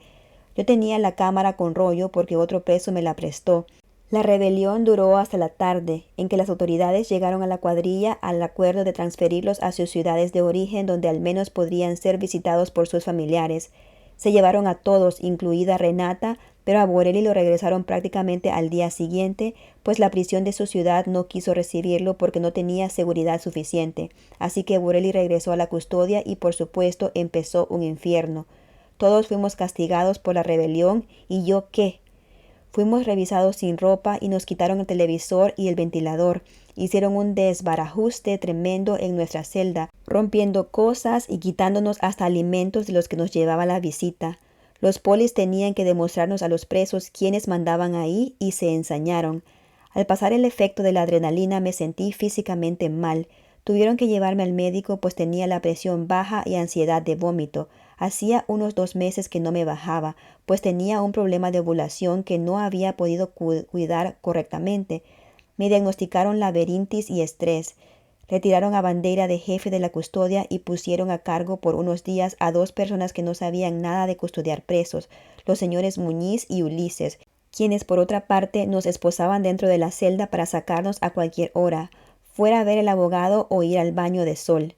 Yo tenía la cámara con rollo porque otro preso me la prestó. La rebelión duró hasta la tarde, en que las autoridades llegaron a la cuadrilla al acuerdo de transferirlos a sus ciudades de origen donde al menos podrían ser visitados por sus familiares. Se llevaron a todos, incluida Renata, pero a Borelli lo regresaron prácticamente al día siguiente, pues la prisión de su ciudad no quiso recibirlo porque no tenía seguridad suficiente. Así que Borelli regresó a la custodia y por supuesto empezó un infierno. Todos fuimos castigados por la rebelión, ¿y yo qué? Fuimos revisados sin ropa y nos quitaron el televisor y el ventilador. Hicieron un desbarajuste tremendo en nuestra celda, rompiendo cosas y quitándonos hasta alimentos de los que nos llevaba la visita. Los polis tenían que demostrarnos a los presos quiénes mandaban ahí y se ensañaron. Al pasar el efecto de la adrenalina me sentí físicamente mal. Tuvieron que llevarme al médico pues tenía la presión baja y ansiedad de vómito. Hacía unos 2 meses que no me bajaba, pues tenía un problema de ovulación que no había podido cuidar correctamente. Me diagnosticaron laberintis y estrés. Retiraron a Bandeira de jefe de la custodia y pusieron a cargo por unos días a 2 personas que no sabían nada de custodiar presos, los señores Muñiz y Ulises, quienes por otra parte nos esposaban dentro de la celda para sacarnos a cualquier hora, fuera a ver el abogado o ir al baño de sol.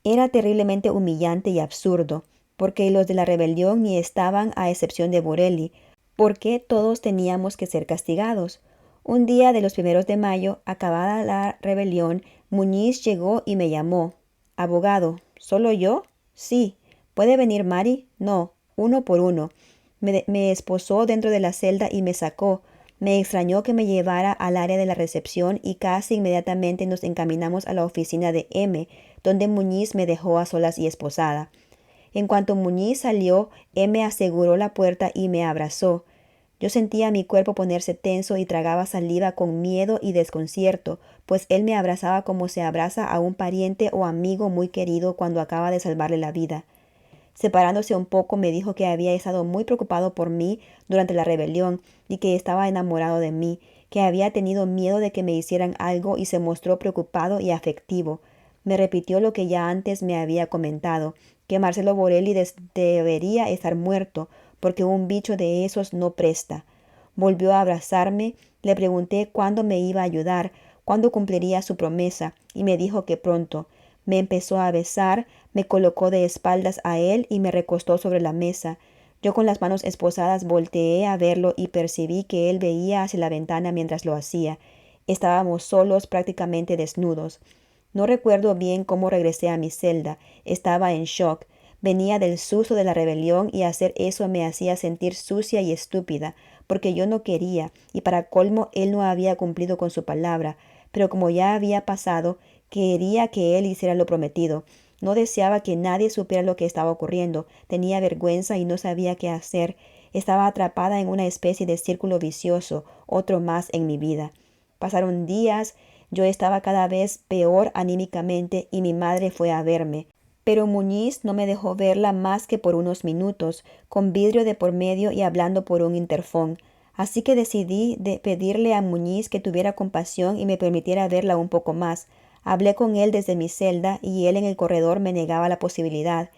Era terriblemente humillante y absurdo, porque los de la rebelión ni estaban a excepción de Borelli, porque todos teníamos que ser castigados. Un día de los 1 de mayo, acabada la rebelión, Muñiz llegó y me llamó. Abogado, ¿solo yo? Sí. ¿Puede venir Mari? No, 1 por 1. Me esposó dentro de la celda y me sacó. Me extrañó que me llevara al área de la recepción y casi inmediatamente nos encaminamos a la oficina de M, donde Muñiz me dejó a solas y esposada. En cuanto Muñiz salió, M aseguró la puerta y me abrazó. Yo sentía mi cuerpo ponerse tenso y tragaba saliva con miedo y desconcierto, pues él me abrazaba como se abraza a un pariente o amigo muy querido cuando acaba de salvarle la vida. Separándose un poco, me dijo que había estado muy preocupado por mí durante la rebelión y que estaba enamorado de mí, que había tenido miedo de que me hicieran algo y se mostró preocupado y afectivo. Me repitió lo que ya antes me había comentado, que Marcelo Borelli debería estar muerto, porque un bicho de esos no presta. Volvió a abrazarme, le pregunté cuándo me iba a ayudar, cuándo cumpliría su promesa, y me dijo que pronto. Me empezó a besar, me colocó de espaldas a él y me recostó sobre la mesa. Yo con las manos esposadas volteé a verlo y percibí que él veía hacia la ventana mientras lo hacía. Estábamos solos, prácticamente desnudos. No recuerdo bien cómo regresé a mi celda. Estaba en shock. Venía del susto de la rebelión y hacer eso me hacía sentir sucia y estúpida, porque yo no quería, y para colmo él no había cumplido con su palabra, pero como ya había pasado, quería que él hiciera lo prometido. No deseaba que nadie supiera lo que estaba ocurriendo, tenía vergüenza y no sabía qué hacer. Estaba atrapada en una especie de círculo vicioso, otro más en mi vida. Pasaron días, yo estaba cada vez peor anímicamente y mi madre fue a verme. Pero Muñiz no me dejó verla más que por unos minutos, con vidrio de por medio y hablando por un interfón. Así que decidí pedirle a Muñiz que tuviera compasión y me permitiera verla un poco más. Hablé con él desde mi celda y él en el corredor me negaba la posibilidad.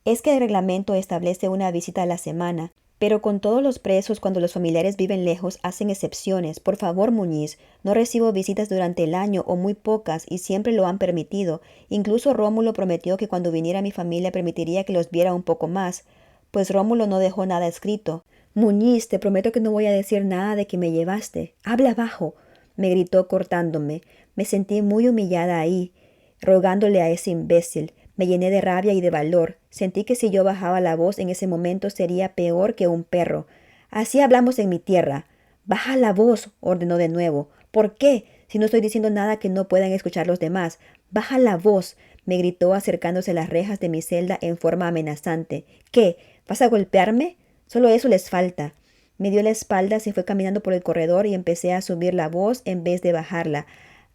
Es que el reglamento establece una visita a la semana, pero con todos los presos cuando los familiares viven lejos hacen excepciones. Por favor, Muñiz, no recibo visitas durante el año o muy pocas y siempre lo han permitido. Incluso Rómulo prometió que cuando viniera mi familia permitiría que los viera un poco más, pues Rómulo no dejó nada escrito. Muñiz, te prometo que no voy a decir nada de que me llevaste. Habla bajo, me gritó cortándome. Me sentí muy humillada ahí, rogándole a ese imbécil. Me llené de rabia y de valor. Sentí que si yo bajaba la voz en ese momento sería peor que un perro. Así hablamos en mi tierra. Baja la voz, ordenó de nuevo. ¿Por qué? Si no estoy diciendo nada que no puedan escuchar los demás. Baja la voz, me gritó acercándose a las rejas de mi celda en forma amenazante. ¿Qué? ¿Vas a golpearme? Solo eso les falta. Me dio la espalda, se fue caminando por el corredor y empecé a subir la voz en vez de bajarla.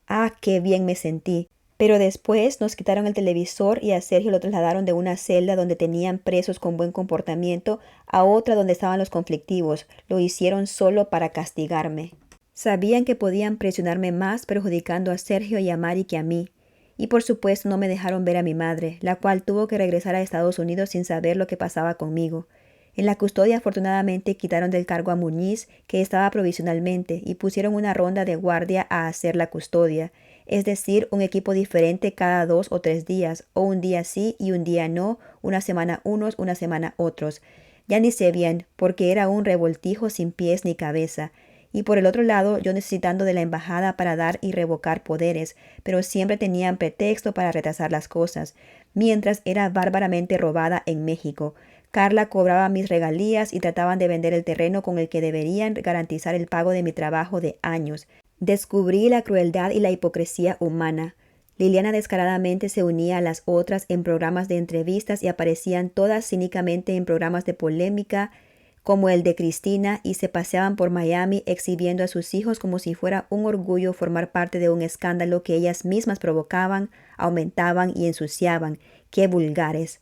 Ah, qué bien me sentí. Pero después nos quitaron el televisor y a Sergio lo trasladaron de una celda donde tenían presos con buen comportamiento a otra donde estaban los conflictivos. Lo hicieron solo para castigarme. Sabían que podían presionarme más perjudicando a Sergio y a Mari que a mí. Y por supuesto no me dejaron ver a mi madre, la cual tuvo que regresar a Estados Unidos sin saber lo que pasaba conmigo. En la custodia afortunadamente quitaron del cargo a Muñiz, que estaba provisionalmente, y pusieron una ronda de guardia a hacer la custodia, es decir, un equipo diferente cada 2 o 3 días, o un día sí y un día no, una semana unos, una semana otros. Ya ni sé bien, porque era un revoltijo sin pies ni cabeza. Y por el otro lado, yo necesitando de la embajada para dar y revocar poderes, pero siempre tenían pretexto para retrasar las cosas, mientras era bárbaramente robada en México. Carla cobraba mis regalías y trataban de vender el terreno con el que deberían garantizar el pago de mi trabajo de años. Descubrí la crueldad y la hipocresía humana. Liliana descaradamente se unía a las otras en programas de entrevistas y aparecían todas cínicamente en programas de polémica como el de Cristina y se paseaban por Miami exhibiendo a sus hijos como si fuera un orgullo formar parte de un escándalo que ellas mismas provocaban, aumentaban y ensuciaban. ¡Qué vulgares!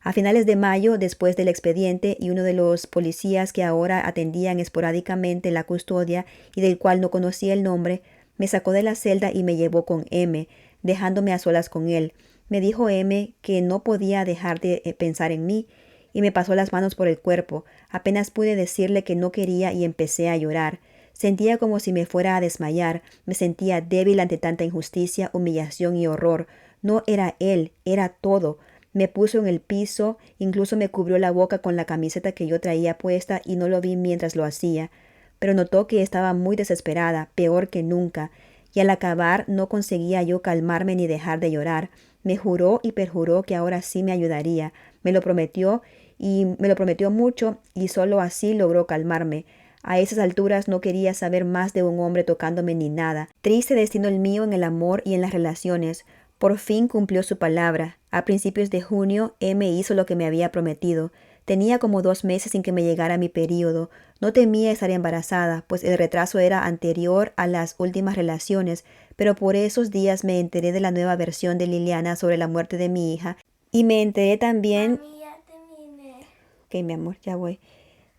A finales de mayo, después del expediente, y uno de los policías que ahora atendían esporádicamente la custodia y del cual no conocía el nombre, me sacó de la celda y me llevó con M, dejándome a solas con él. Me dijo M que no podía dejar de pensar en mí, y me pasó las manos por el cuerpo. Apenas pude decirle que no quería y empecé a llorar. Sentía como si me fuera a desmayar. Me sentía débil ante tanta injusticia, humillación y horror. No era él, era todo. Me puso en el piso, incluso me cubrió la boca con la camiseta que yo traía puesta y no lo vi mientras lo hacía. Pero notó que estaba muy desesperada, peor que nunca, y al acabar no conseguía yo calmarme ni dejar de llorar. Me juró y perjuró que ahora sí me ayudaría. Me lo prometió y me lo prometió mucho y solo así logró calmarme. A esas alturas no quería saber más de un hombre tocándome ni nada. Triste destino el mío en el amor y en las relaciones. Por fin cumplió su palabra. A principios de junio, M hizo lo que me había prometido. Tenía como 2 meses sin que me llegara mi período. No temía estar embarazada, pues el retraso era anterior a las últimas relaciones, pero por esos días me enteré de la nueva versión de Liliana sobre la muerte de mi hija y me enteré también... Mami, ya terminé. Ok, mi amor, ya voy.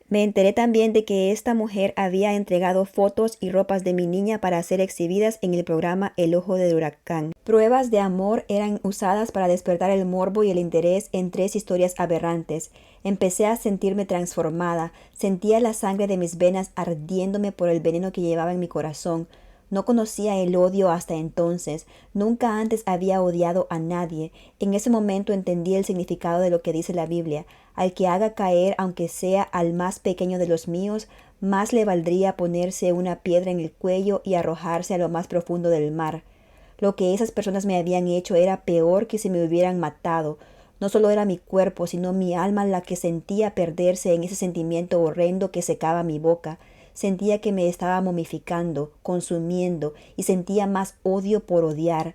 Me enteré también de que esta mujer había entregado fotos y ropas de mi niña para ser exhibidas en el programa El Ojo del Huracán. Pruebas de amor eran usadas para despertar el morbo y el interés en 3 historias aberrantes. Empecé a sentirme transformada, sentía la sangre de mis venas ardiéndome por el veneno que llevaba en mi corazón. No conocía el odio hasta entonces, nunca antes había odiado a nadie. En ese momento entendí el significado de lo que dice la Biblia. Al que haga caer, aunque sea al más pequeño de los míos, más le valdría ponerse una piedra en el cuello y arrojarse a lo más profundo del mar. Lo que esas personas me habían hecho era peor que si me hubieran matado. No solo era mi cuerpo, sino mi alma la que sentía perderse en ese sentimiento horrendo que secaba mi boca. Sentía que me estaba momificando, consumiendo, y sentía más odio por odiar.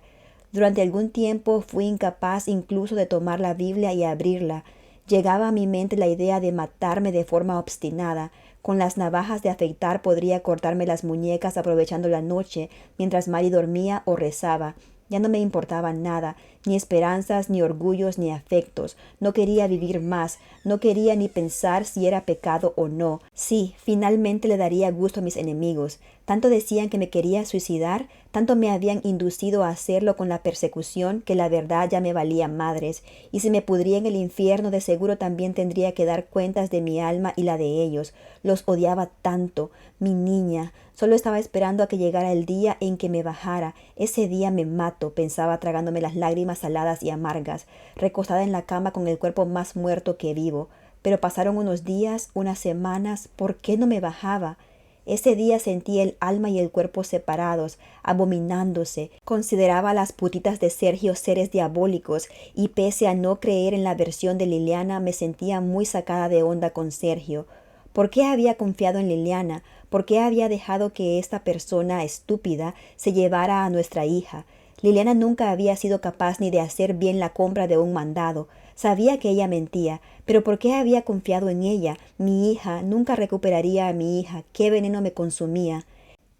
Durante algún tiempo fui incapaz incluso de tomar la Biblia y abrirla. Llegaba a mi mente la idea de matarme de forma obstinada. Con las navajas de afeitar podría cortarme las muñecas aprovechando la noche, mientras Mari dormía o rezaba. Ya no me importaba nada, ni esperanzas, ni orgullos, ni afectos. No quería vivir más, no quería ni pensar si era pecado o no. Sí, finalmente le daría gusto a mis enemigos. Tanto decían que me quería suicidar, tanto me habían inducido a hacerlo con la persecución, que la verdad ya me valía madres. Y si me pudría en el infierno, de seguro también tendría que dar cuentas de mi alma y la de ellos. Los odiaba tanto. Mi niña. Solo estaba esperando a que llegara el día en que me bajara. Ese día me mato, pensaba tragándome las lágrimas saladas y amargas, recostada en la cama con el cuerpo más muerto que vivo. pero pasaron unos días, unas semanas, ¿por qué no me bajaba? Ese día sentí el alma y el cuerpo separados, abominándose. Consideraba a las putitas de Sergio seres diabólicos y pese a no creer en la versión de Liliana, me sentía muy sacada de onda con Sergio. ¿Por qué había confiado en Liliana? ¿Por qué había dejado que esta persona estúpida se llevara a nuestra hija? Liliana nunca había sido capaz ni de hacer bien la compra de un mandado. Sabía que ella mentía, pero ¿por qué había confiado en ella? Mi hija, nunca recuperaría a mi hija. ¿Qué veneno me consumía?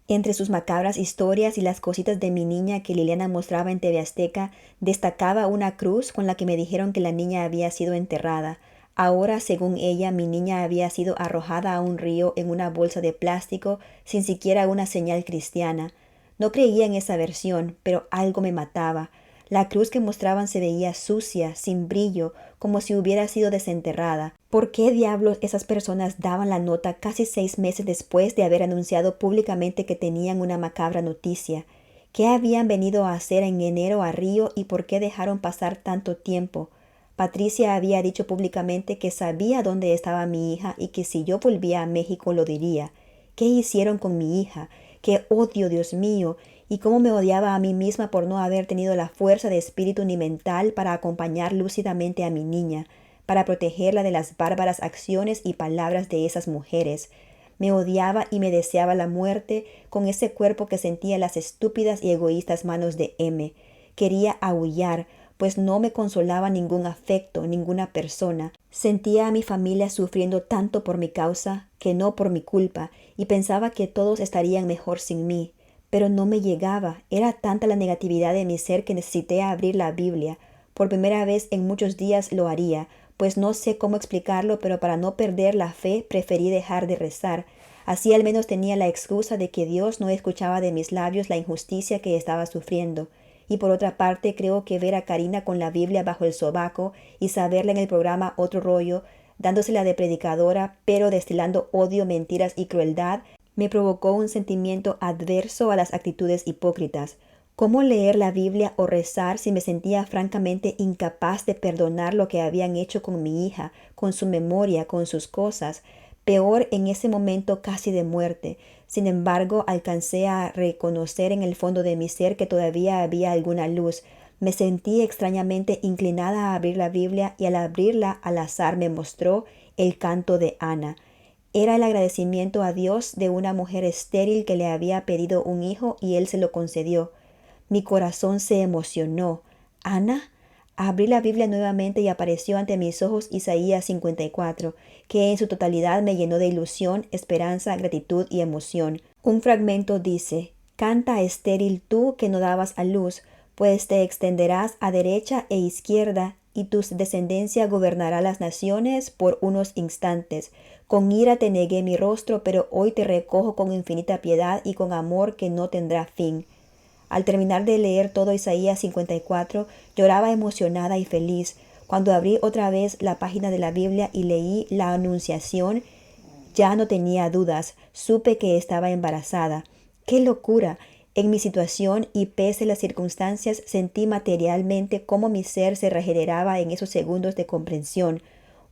Entre sus macabras historias y las cositas de mi niña que Liliana mostraba en TV Azteca, destacaba una cruz con la que me dijeron que la niña había sido enterrada. Ahora, según ella, mi niña había sido arrojada a un río en una bolsa de plástico sin siquiera una señal cristiana. No creía en esa versión, pero algo me mataba. La cruz que mostraban se veía sucia, sin brillo, como si hubiera sido desenterrada. ¿Por qué diablos esas personas daban la nota casi 6 meses después de haber anunciado públicamente que tenían una macabra noticia? ¿Qué habían venido a hacer en enero a Río y por qué dejaron pasar tanto tiempo? Patricia había dicho públicamente que sabía dónde estaba mi hija y que si yo volvía a México lo diría. ¿Qué hicieron con mi hija? ¡Qué odio, Dios mío! Y cómo me odiaba a mí misma por no haber tenido la fuerza de espíritu ni mental para acompañar lúcidamente a mi niña, para protegerla de las bárbaras acciones y palabras de esas mujeres. Me odiaba y me deseaba la muerte con ese cuerpo que sentía las estúpidas y egoístas manos de M. Quería aullar, pues no me consolaba ningún afecto, ninguna persona. Sentía a mi familia sufriendo tanto por mi causa, que no por mi culpa, y pensaba que todos estarían mejor sin mí. Pero no me llegaba. Era tanta la negatividad de mi ser que necesité abrir la Biblia. Por primera vez en muchos días lo haría, pues no sé cómo explicarlo, pero para no perder la fe preferí dejar de rezar. Así al menos tenía la excusa de que Dios no escuchaba de mis labios la injusticia que estaba sufriendo. Y por otra parte, creo que ver a Karina con la Biblia bajo el sobaco y saberla en el programa Otro Rollo, dándosela de predicadora, pero destilando odio, mentiras y crueldad, me provocó un sentimiento adverso a las actitudes hipócritas. ¿Cómo leer la Biblia o rezar si me sentía francamente incapaz de perdonar lo que habían hecho con mi hija, con su memoria, con sus cosas? Peor en ese momento casi de muerte. Sin embargo, alcancé a reconocer en el fondo de mi ser que todavía había alguna luz. Me sentí extrañamente inclinada a abrir la Biblia y al abrirla al azar me mostró el canto de Ana. Era el agradecimiento a Dios de una mujer estéril que le había pedido un hijo y él se lo concedió. Mi corazón se emocionó. ¿Ana? Abrí la Biblia nuevamente y apareció ante mis ojos Isaías 54, que en su totalidad me llenó de ilusión, esperanza, gratitud y emoción. Un fragmento dice: «Canta estéril tú que no dabas a luz, pues te extenderás a derecha e izquierda, y tu descendencia gobernará las naciones por unos instantes. Con ira te negué mi rostro, pero hoy te recojo con infinita piedad y con amor que no tendrá fin». Al terminar de leer todo Isaías 54, lloraba emocionada y feliz. Cuando abrí otra vez la página de la Biblia y leí la Anunciación, ya no tenía dudas. Supe que estaba embarazada. ¡Qué locura! En mi situación y pese a las circunstancias, sentí materialmente cómo mi ser se regeneraba en esos segundos de comprensión.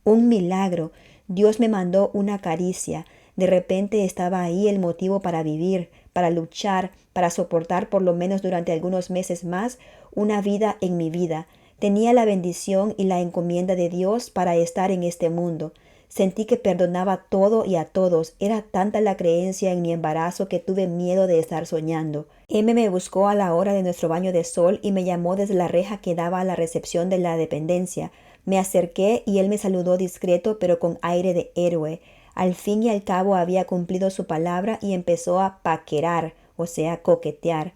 Un milagro. Dios me mandó una caricia. De repente estaba ahí el motivo para vivir, para luchar, para soportar por lo menos durante algunos meses más una vida en mi vida. Tenía la bendición y la encomienda de Dios para estar en este mundo. Sentí que perdonaba todo y a todos. Era tanta la creencia en mi embarazo que tuve miedo de estar soñando. M me buscó a la hora de nuestro baño de sol y me llamó desde la reja que daba a la recepción de la dependencia. Me acerqué y él me saludó discreto pero con aire de héroe. Al fin y al cabo había cumplido su palabra y empezó a paquerar, o sea, coquetear.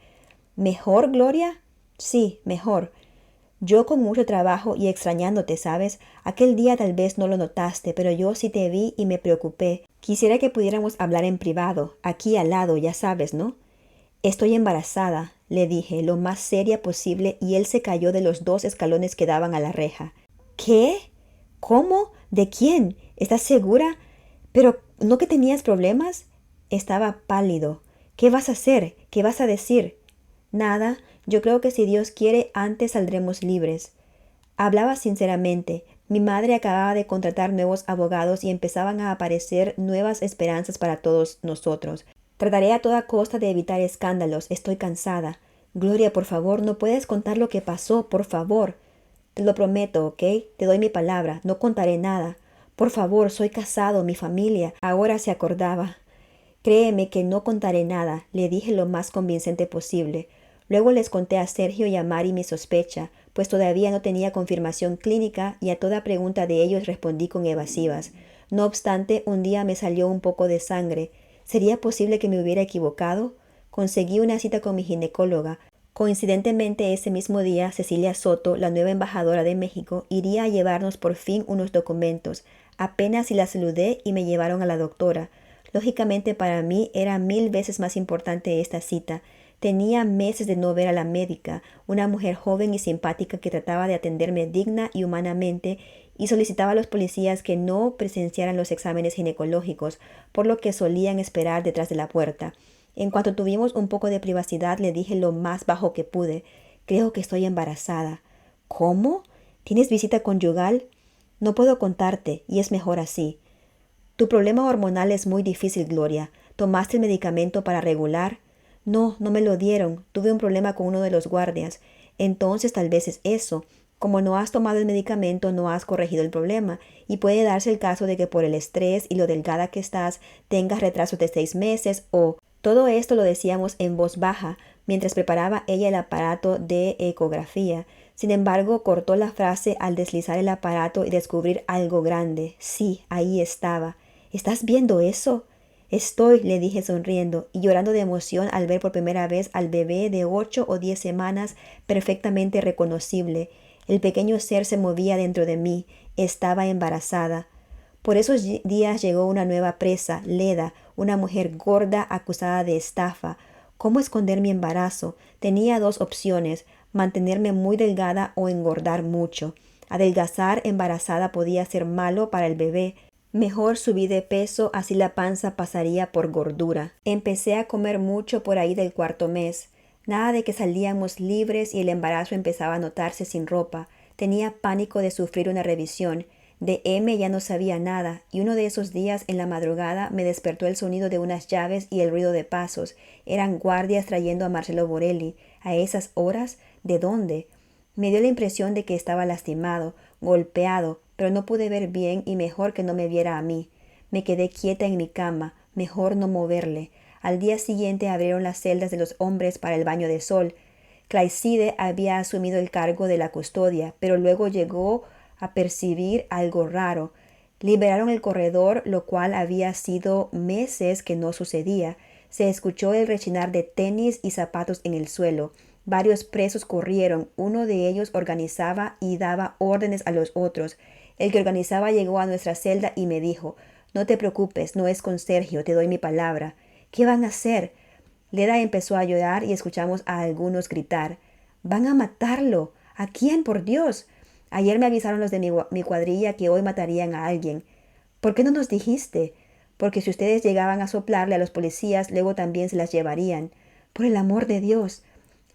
¿Mejor, Gloria? Sí, mejor. Yo con mucho trabajo y extrañándote, ¿sabes? Aquel día tal vez no lo notaste, pero yo sí te vi y me preocupé. Quisiera que pudiéramos hablar en privado, aquí al lado, ya sabes, ¿no? Estoy embarazada, le dije, lo más seria posible, y él se cayó de los 2 escalones que daban a la reja. ¿Qué? ¿Cómo? ¿De quién? ¿Estás segura? ¿Pero no que tenías problemas? Estaba pálido. ¿Qué vas a hacer? ¿Qué vas a decir? Nada, yo creo que si Dios quiere, antes saldremos libres. Hablaba sinceramente. Mi madre acababa de contratar nuevos abogados y empezaban a aparecer nuevas esperanzas para todos nosotros. Trataré a toda costa de evitar escándalos. Estoy cansada. Gloria, por favor, no puedes contar lo que pasó, por favor. Te lo prometo, ¿ok? Te doy mi palabra. No contaré nada. Por favor, soy casado, mi familia. Ahora se acordaba. Créeme que no contaré nada, le dije lo más convincente posible. Luego les conté a Sergio y a Mari mi sospecha, pues todavía no tenía confirmación clínica y a toda pregunta de ellos respondí con evasivas. No obstante, un día me salió un poco de sangre. ¿Sería posible que me hubiera equivocado? Conseguí una cita con mi ginecóloga. Coincidentemente ese mismo día, Cecilia Soto, la nueva embajadora de México, iría a llevarnos por fin unos documentos. Apenas si la saludé y me llevaron a la doctora. Lógicamente para mí era 1000 veces más importante esta cita. Tenía meses de no ver a la médica, una mujer joven y simpática que trataba de atenderme digna y humanamente y solicitaba a los policías que no presenciaran los exámenes ginecológicos, por lo que solían esperar detrás de la puerta. En cuanto tuvimos un poco de privacidad, le dije lo más bajo que pude. Creo que estoy embarazada. ¿Cómo? ¿Tienes visita conyugal? No puedo contarte, y es mejor así. Tu problema hormonal es muy difícil, Gloria. ¿Tomaste el medicamento para regular? No, no me lo dieron. Tuve un problema con uno de los guardias. Entonces tal vez es eso. Como no has tomado el medicamento, no has corregido el problema, y puede darse el caso de que por el estrés y lo delgada que estás, tengas retrasos de 6 meses o... Todo esto lo decíamos en voz baja, mientras preparaba ella el aparato de ecografía. Sin embargo, cortó la frase al deslizar el aparato y descubrir algo grande. Sí, ahí estaba. ¿Estás viendo eso? Estoy, le dije sonriendo y llorando de emoción al ver por primera vez al bebé de 8 o 10 semanas perfectamente reconocible. El pequeño ser se movía dentro de mí. Estaba embarazada. Por esos días llegó una nueva presa, Leda, una mujer gorda acusada de estafa. ¿Cómo esconder mi embarazo? Tenía 2 opciones, mantenerme muy delgada o engordar mucho. Adelgazar embarazada podía ser malo para el bebé. Mejor subí de peso, así la panza pasaría por gordura. Empecé a comer mucho por ahí del 4.º mes. Nada de que salíamos libres y el embarazo empezaba a notarse sin ropa. Tenía pánico de sufrir una revisión. De M ya no sabía nada, y uno de esos días en la madrugada me despertó el sonido de unas llaves y el ruido de pasos. Eran guardias trayendo a Marcelo Borelli. ¿A esas horas? ¿De dónde? Me dio la impresión de que estaba lastimado, golpeado, pero no pude ver bien y mejor que no me viera a mí. Me quedé quieta en mi cama, mejor no moverle. Al día siguiente abrieron las celdas de los hombres para el baño de sol. Claycide había asumido el cargo de la custodia, pero luego llegó a percibir algo raro. Liberaron el corredor, lo cual había sido meses que no sucedía. Se escuchó el rechinar de tenis y zapatos en el suelo. Varios presos corrieron. Uno de ellos organizaba y daba órdenes a los otros. El que organizaba llegó a nuestra celda y me dijo: «No te preocupes, no es con Sergio, te doy mi palabra». «¿Qué van a hacer?». Leda empezó a llorar y escuchamos a algunos gritar: «¡Van a matarlo! ¿A quién, por Dios?». Ayer me avisaron los de mi cuadrilla que hoy matarían a alguien. ¿Por qué no nos dijiste? Porque si ustedes llegaban a soplarle a los policías, luego también se las llevarían. Por el amor de Dios.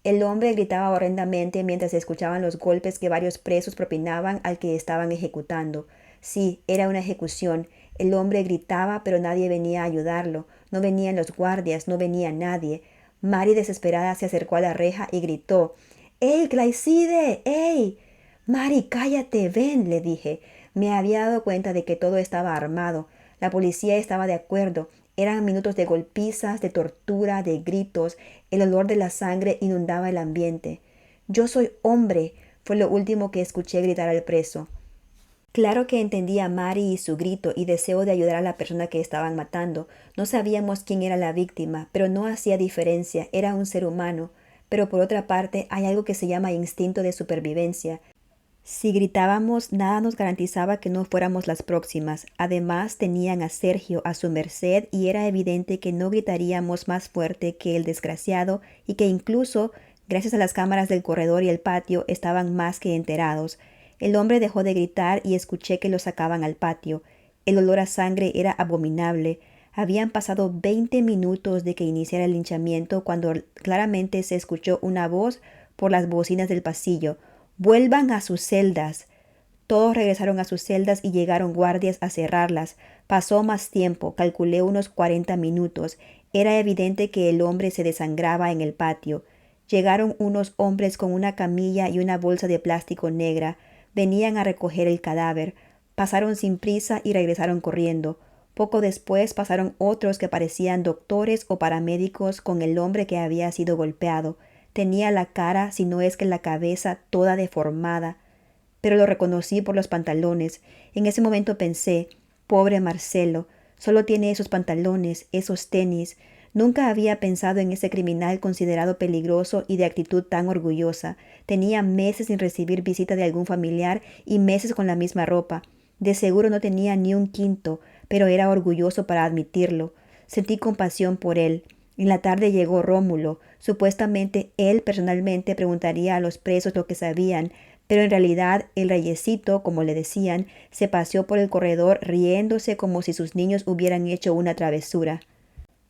El hombre gritaba horrendamente mientras se escuchaban los golpes que varios presos propinaban al que estaban ejecutando. Sí, era una ejecución. El hombre gritaba, pero nadie venía a ayudarlo. No venían los guardias, no venía nadie. Mari, desesperada, se acercó a la reja y gritó: «¡Ey, Claycide! ¡Ey!». «Mari, cállate, ven», le dije. Me había dado cuenta de que todo estaba armado. La policía estaba de acuerdo. Eran minutos de golpizas, de tortura, de gritos. El olor de la sangre inundaba el ambiente. «Yo soy hombre», fue lo último que escuché gritar al preso. Claro que entendía a Mari y su grito y deseo de ayudar a la persona que estaban matando. No sabíamos quién era la víctima, pero no hacía diferencia. Era un ser humano. Pero por otra parte, hay algo que se llama instinto de supervivencia. Si gritábamos, nada nos garantizaba que no fuéramos las próximas. Además, tenían a Sergio a su merced y era evidente que no gritaríamos más fuerte que el desgraciado y que incluso, gracias a las cámaras del corredor y el patio, estaban más que enterados. El hombre dejó de gritar y escuché que lo sacaban al patio. El olor a sangre era abominable. Habían pasado 20 minutos de que iniciara el linchamiento cuando claramente se escuchó una voz por las bocinas del pasillo: «¡Vuelvan a sus celdas!». Todos regresaron a sus celdas y llegaron guardias a cerrarlas. Pasó más tiempo, calculé unos 40 minutos. Era evidente que el hombre se desangraba en el patio. Llegaron unos hombres con una camilla y una bolsa de plástico negra. Venían a recoger el cadáver. Pasaron sin prisa y regresaron corriendo. Poco después pasaron otros que parecían doctores o paramédicos con el hombre que había sido golpeado. Tenía la cara, si no es que la cabeza, toda deformada. Pero lo reconocí por los pantalones. En ese momento pensé, pobre Marcelo, solo tiene esos pantalones, esos tenis. Nunca había pensado en ese criminal considerado peligroso y de actitud tan orgullosa. Tenía meses sin recibir visita de algún familiar y meses con la misma ropa. De seguro no tenía ni un quinto, pero era orgulloso para admitirlo. Sentí compasión por él. En la tarde llegó Rómulo. Supuestamente él personalmente preguntaría a los presos lo que sabían, pero en realidad el reyecito, como le decían, se paseó por el corredor riéndose como si sus niños hubieran hecho una travesura.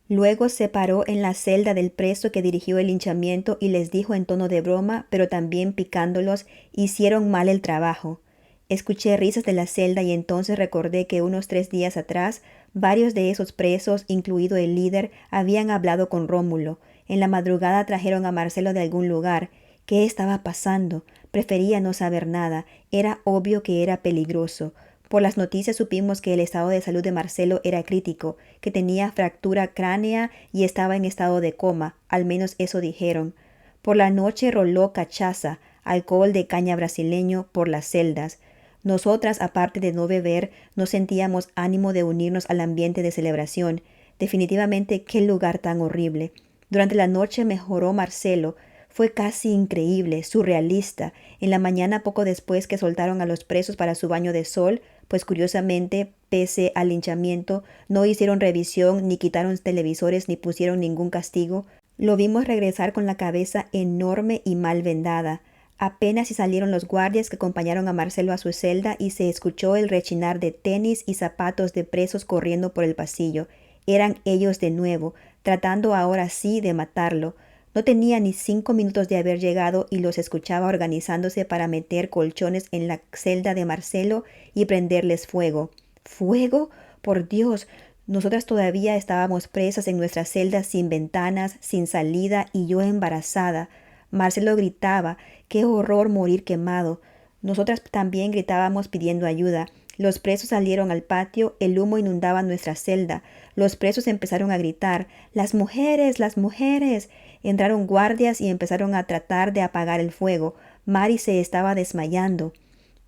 Luego se paró en la celda del preso que dirigió el linchamiento y les dijo en tono de broma, pero también picándolos, hicieron mal el trabajo. Escuché risas de la celda y entonces recordé que unos 3 días atrás varios de esos presos, incluido el líder, habían hablado con Rómulo. En la madrugada trajeron a Marcelo de algún lugar. ¿Qué estaba pasando? Prefería no saber nada. Era obvio que era peligroso. Por las noticias supimos que el estado de salud de Marcelo era crítico, que tenía fractura cránea y estaba en estado de coma, al menos eso dijeron. Por la noche roló cachaza, alcohol de caña brasileño, por las celdas. Nosotras, aparte de no beber, no sentíamos ánimo de unirnos al ambiente de celebración. Definitivamente, qué lugar tan horrible. Durante la noche mejoró Marcelo. Fue casi increíble, surrealista. En la mañana, poco después que soltaron a los presos para su baño de sol, pues curiosamente, pese al linchamiento, no hicieron revisión, ni quitaron televisores, ni pusieron ningún castigo, lo vimos regresar con la cabeza enorme y mal vendada. Apenas si salieron los guardias que acompañaron a Marcelo a su celda y se escuchó el rechinar de tenis y zapatos de presos corriendo por el pasillo. Eran ellos de nuevo, tratando ahora sí de matarlo. No tenía ni 5 minutos de haber llegado y los escuchaba organizándose para meter colchones en la celda de Marcelo y prenderles fuego. ¿Fuego? Por Dios, nosotras todavía estábamos presas en nuestras celdas sin ventanas, sin salida y yo embarazada. Marcelo gritaba, qué horror morir quemado. Nosotras también gritábamos pidiendo ayuda. Los presos salieron al patio, el humo inundaba nuestra celda. Los presos empezaron a gritar, ¡las mujeres, las mujeres! Entraron guardias y empezaron a tratar de apagar el fuego. Mari se estaba desmayando.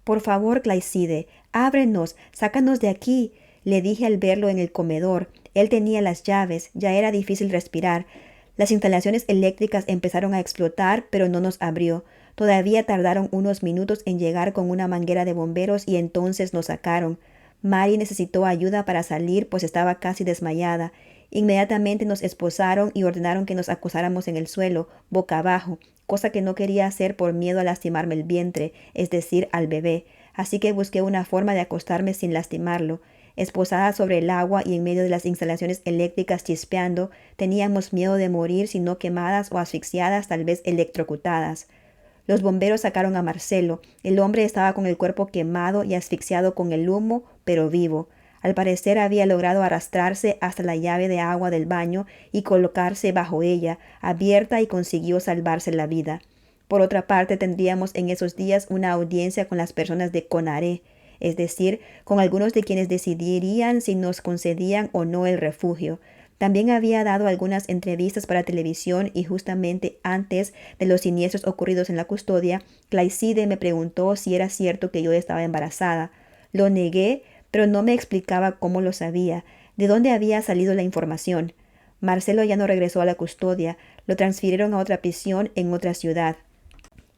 Por favor, Clayside, ábrenos, sácanos de aquí, le dije al verlo en el comedor. Él tenía las llaves, ya era difícil respirar. Las instalaciones eléctricas empezaron a explotar, pero no nos abrió. Todavía tardaron unos minutos en llegar con una manguera de bomberos y entonces nos sacaron. Mari necesitó ayuda para salir, pues estaba casi desmayada. Inmediatamente nos esposaron y ordenaron que nos acostáramos en el suelo, boca abajo, cosa que no quería hacer por miedo a lastimarme el vientre, es decir, al bebé. Así que busqué una forma de acostarme sin lastimarlo. Esposada sobre el agua y en medio de las instalaciones eléctricas chispeando, teníamos miedo de morir si no quemadas o asfixiadas, tal vez electrocutadas. Los bomberos sacaron a Marcelo. El hombre estaba con el cuerpo quemado y asfixiado con el humo, pero vivo. Al parecer había logrado arrastrarse hasta la llave de agua del baño y colocarse bajo ella, abierta, y consiguió salvarse la vida. Por otra parte, tendríamos en esos días una audiencia con las personas de Conaré, es decir, con algunos de quienes decidirían si nos concedían o no el refugio. También había dado algunas entrevistas para televisión y justamente antes de los siniestros ocurridos en la custodia, Clayside me preguntó si era cierto que yo estaba embarazada. Lo negué, pero no me explicaba cómo lo sabía, de dónde había salido la información. Marcelo ya no regresó a la custodia, lo transfirieron a otra prisión en otra ciudad.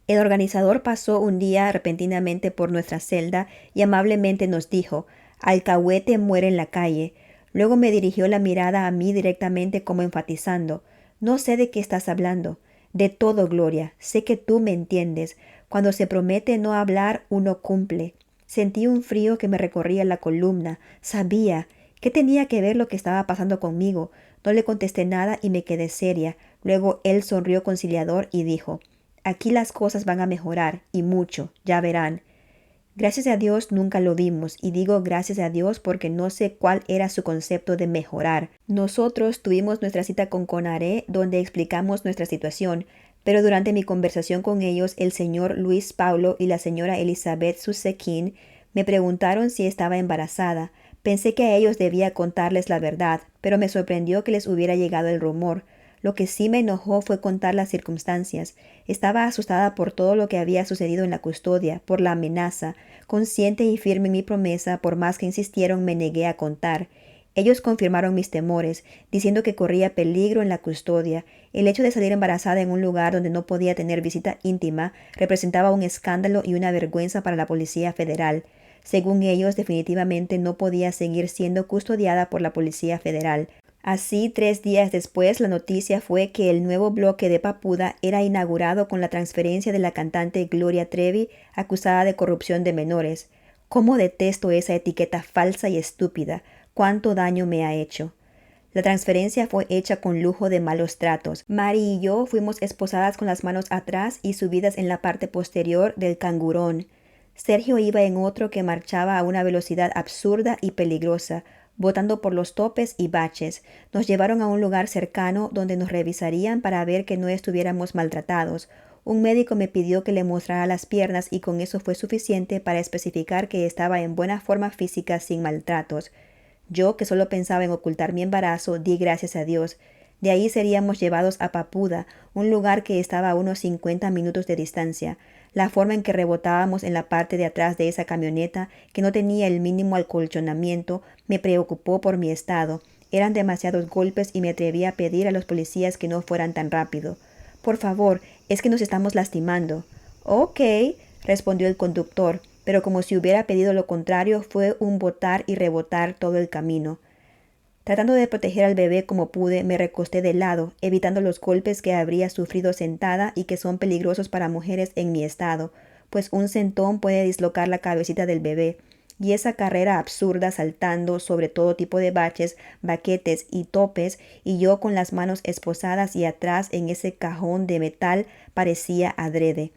El organizador pasó un día repentinamente por nuestra celda y amablemente nos dijo, «Alcahuete muere en la calle». Luego me dirigió la mirada a mí directamente como enfatizando, «No sé de qué estás hablando». «De todo, Gloria. Sé que tú me entiendes. Cuando se promete no hablar, uno cumple». Sentí un frío que me recorría la columna. Sabía. ¿Qué tenía que ver lo que estaba pasando conmigo? No le contesté nada y me quedé seria. Luego él sonrió conciliador y dijo, «Aquí las cosas van a mejorar, y mucho, ya verán». Gracias a Dios nunca lo vimos, y digo gracias a Dios porque no sé cuál era su concepto de mejorar. Nosotros tuvimos nuestra cita con Conaré donde explicamos nuestra situación, pero durante mi conversación con ellos, el señor Luis Paulo y la señora Elizabeth Susekin me preguntaron si estaba embarazada. Pensé que a ellos debía contarles la verdad, pero me sorprendió que les hubiera llegado el rumor. Lo que sí me enojó fue contar las circunstancias. Estaba asustada por todo lo que había sucedido en la custodia, por la amenaza. Consciente y firme en mi promesa, por más que insistieron, me negué a contar. Ellos confirmaron mis temores, diciendo que corría peligro en la custodia. El hecho de salir embarazada en un lugar donde no podía tener visita íntima representaba un escándalo y una vergüenza para la Policía Federal. Según ellos, definitivamente no podía seguir siendo custodiada por la Policía Federal. Así, 3 días después, la noticia fue que el nuevo bloque de Papuda era inaugurado con la transferencia de la cantante Gloria Trevi, acusada de corrupción de menores. ¿Cómo detesto esa etiqueta falsa y estúpida? ¿Cuánto daño me ha hecho? La transferencia fue hecha con lujo de malos tratos. Mari y yo fuimos esposadas con las manos atrás y subidas en la parte posterior del cangurón. Sergio iba en otro que marchaba a una velocidad absurda y peligrosa, botando por los topes y baches. Nos llevaron a un lugar cercano donde nos revisarían para ver que no estuviéramos maltratados. Un médico me pidió que le mostrara las piernas y con eso fue suficiente para especificar que estaba en buena forma física sin maltratos. Yo, que solo pensaba en ocultar mi embarazo, di gracias a Dios. De ahí seríamos llevados a Papuda, un lugar que estaba a unos 50 minutos de distancia. La forma en que rebotábamos en la parte de atrás de esa camioneta, que no tenía el mínimo acolchonamiento, me preocupó por mi estado. Eran demasiados golpes y me atreví a pedir a los policías que no fueran tan rápido. Por favor, es que nos estamos lastimando. Ok, respondió el conductor, pero como si hubiera pedido lo contrario, fue un botar y rebotar todo el camino. Tratando de proteger al bebé como pude, me recosté de lado, evitando los golpes que habría sufrido sentada y que son peligrosos para mujeres en mi estado, pues un sentón puede dislocar la cabecita del bebé. Y esa carrera absurda saltando sobre todo tipo de baches, baquetes y topes, y yo con las manos esposadas y atrás en ese cajón de metal parecía adrede.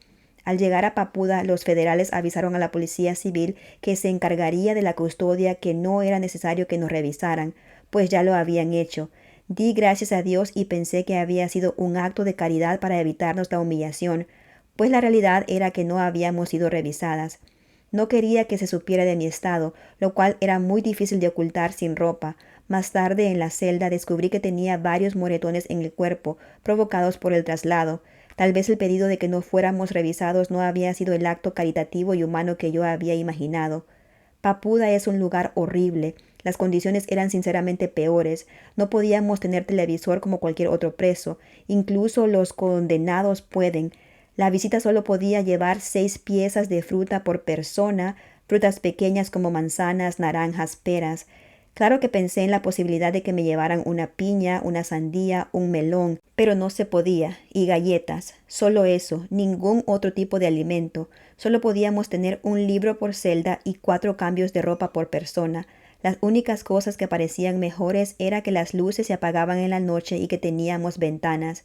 Al llegar a Papuda, los federales avisaron a la policía civil que se encargaría de la custodia, que no era necesario que nos revisaran, pues ya lo habían hecho. Di gracias a Dios y pensé que había sido un acto de caridad para evitarnos la humillación, pues la realidad era que no habíamos sido revisadas. No quería que se supiera de mi estado, lo cual era muy difícil de ocultar sin ropa. Más tarde en la celda descubrí que tenía varios moretones en el cuerpo, provocados por el traslado. Tal vez el pedido de que no fuéramos revisados no había sido el acto caritativo y humano que yo había imaginado. Papuda es un lugar horrible. Las condiciones eran sinceramente peores. No podíamos tener televisor como cualquier otro preso. Incluso los condenados pueden. La visita solo podía llevar 6 piezas de fruta por persona, frutas pequeñas como manzanas, naranjas, peras. Claro que pensé en la posibilidad de que me llevaran una piña, una sandía, un melón, pero no se podía, y galletas, solo eso, ningún otro tipo de alimento. Solo podíamos tener un libro por celda y 4 cambios de ropa por persona. Las únicas cosas que parecían mejores era que las luces se apagaban en la noche y que teníamos ventanas.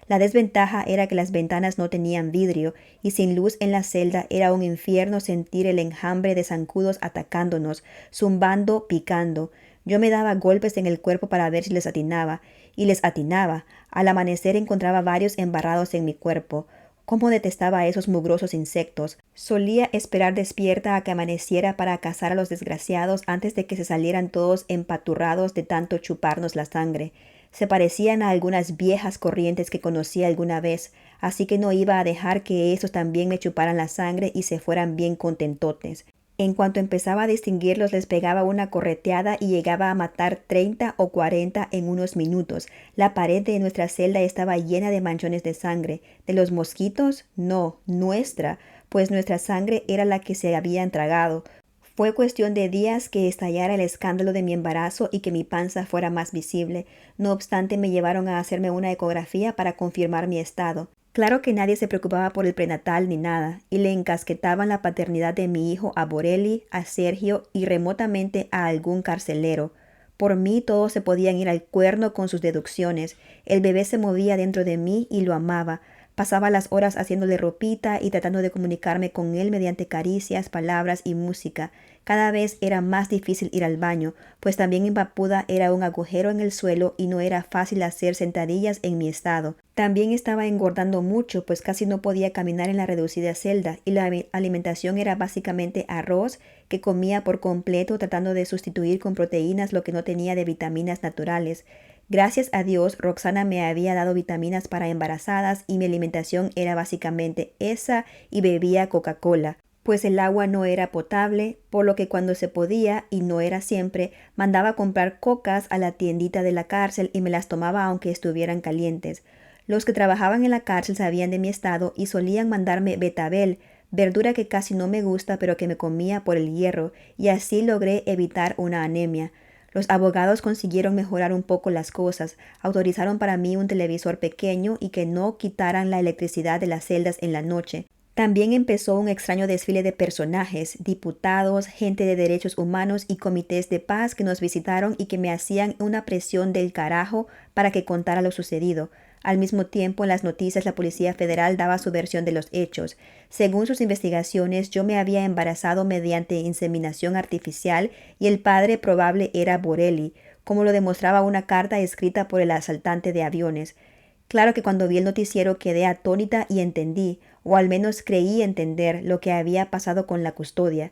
La desventaja era que las ventanas no tenían vidrio, y sin luz en la celda era un infierno sentir el enjambre de zancudos atacándonos, zumbando, picando. Yo me daba golpes en el cuerpo para ver si les atinaba, y les atinaba. Al amanecer encontraba varios embarrados en mi cuerpo. Cómo detestaba a esos mugrosos insectos. Solía esperar despierta a que amaneciera para cazar a los desgraciados antes de que se salieran todos empaturrados de tanto chuparnos la sangre. Se parecían a algunas viejas corrientes que conocí alguna vez, así que no iba a dejar que esos también me chuparan la sangre y se fueran bien contentotes. En cuanto empezaba a distinguirlos, les pegaba una correteada y llegaba a matar 30 o 40 en unos minutos. La pared de nuestra celda estaba llena de manchones de sangre. ¿De los mosquitos? No, nuestra, pues nuestra sangre era la que se habían tragado. Fue cuestión de días que estallara el escándalo de mi embarazo y que mi panza fuera más visible. No obstante, me llevaron a hacerme una ecografía para confirmar mi estado. Claro que nadie se preocupaba por el prenatal ni nada, y le encasquetaban la paternidad de mi hijo a Borelli, a Sergio y remotamente a algún carcelero. Por mí todos se podían ir al cuerno con sus deducciones. El bebé se movía dentro de mí y lo amaba. Pasaba las horas haciéndole ropita y tratando de comunicarme con él mediante caricias, palabras y música. Cada vez era más difícil ir al baño, pues también en Papuda era un agujero en el suelo y no era fácil hacer sentadillas en mi estado. También estaba engordando mucho, pues casi no podía caminar en la reducida celda y la alimentación era básicamente arroz que comía por completo tratando de sustituir con proteínas lo que no tenía de vitaminas naturales. Gracias a Dios, Roxana me había dado vitaminas para embarazadas y mi alimentación era básicamente esa y bebía Coca-Cola, pues el agua no era potable, por lo que cuando se podía, y no era siempre, mandaba a comprar cocas a la tiendita de la cárcel y me las tomaba aunque estuvieran calientes. Los que trabajaban en la cárcel sabían de mi estado y solían mandarme betabel, verdura que casi no me gusta pero que me comía por el hierro, y así logré evitar una anemia. Los abogados consiguieron mejorar un poco las cosas, autorizaron para mí un televisor pequeño y que no quitaran la electricidad de las celdas en la noche. También empezó un extraño desfile de personajes, diputados, gente de derechos humanos y comités de paz que nos visitaron y que me hacían una presión del carajo para que contara lo sucedido. Al mismo tiempo, en las noticias la Policía Federal daba su versión de los hechos. Según sus investigaciones, yo me había embarazado mediante inseminación artificial y el padre probable era Borelli, como lo demostraba una carta escrita por el asaltante de aviones. Claro que cuando vi el noticiero quedé atónita y entendí, o al menos creí entender, lo que había pasado con la custodia.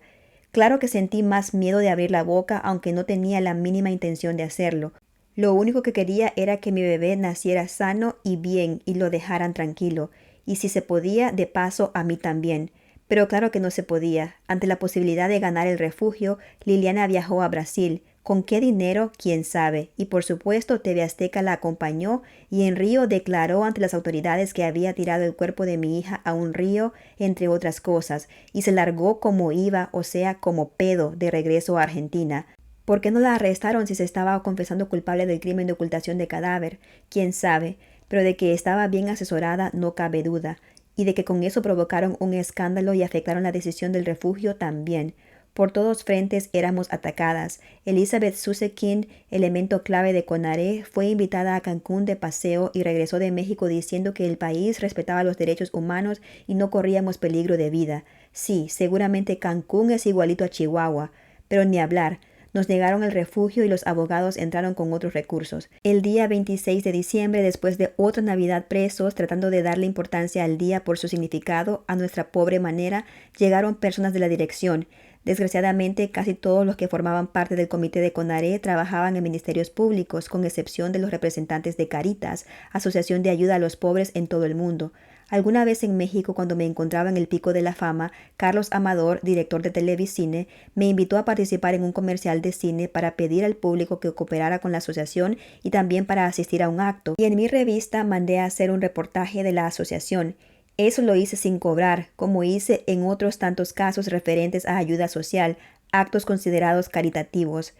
Claro que sentí más miedo de abrir la boca, aunque no tenía la mínima intención de hacerlo. Lo único que quería era que mi bebé naciera sano y bien y lo dejaran tranquilo, y si se podía, de paso a mí también. Pero claro que no se podía. Ante la posibilidad de ganar el refugio, Liliana viajó a Brasil. ¿Con qué dinero? Quién sabe. Y por supuesto TV Azteca la acompañó y en Río declaró ante las autoridades que había tirado el cuerpo de mi hija a un río, entre otras cosas, y se largó como iba, o sea, como pedo, de regreso a Argentina. ¿Por qué no la arrestaron si se estaba confesando culpable del crimen de ocultación de cadáver? Quién sabe, pero de que estaba bien asesorada no cabe duda, y de que con eso provocaron un escándalo y afectaron la decisión del refugio también. Por todos frentes éramos atacadas. Elizabeth Susekin, elemento clave de CONARE, fue invitada a Cancún de paseo y regresó de México diciendo que el país respetaba los derechos humanos y no corríamos peligro de vida. Sí, seguramente Cancún es igualito a Chihuahua, pero ni hablar. Nos negaron el refugio y los abogados entraron con otros recursos. El día 26 de diciembre, después de otra Navidad presos, tratando de darle importancia al día por su significado, a nuestra pobre manera, llegaron personas de la dirección. Desgraciadamente, casi todos los que formaban parte del comité de CONARE trabajaban en ministerios públicos, con excepción de los representantes de Caritas, Asociación de Ayuda a los Pobres en todo el mundo. Alguna vez en México, cuando me encontraba en el pico de la fama, Carlos Amador, director de Televicine, me invitó a participar en un comercial de cine para pedir al público que cooperara con la asociación y también para asistir a un acto. Y en mi revista mandé a hacer un reportaje de la asociación. Eso lo hice sin cobrar, como hice en otros tantos casos referentes a ayuda social, actos considerados caritativos.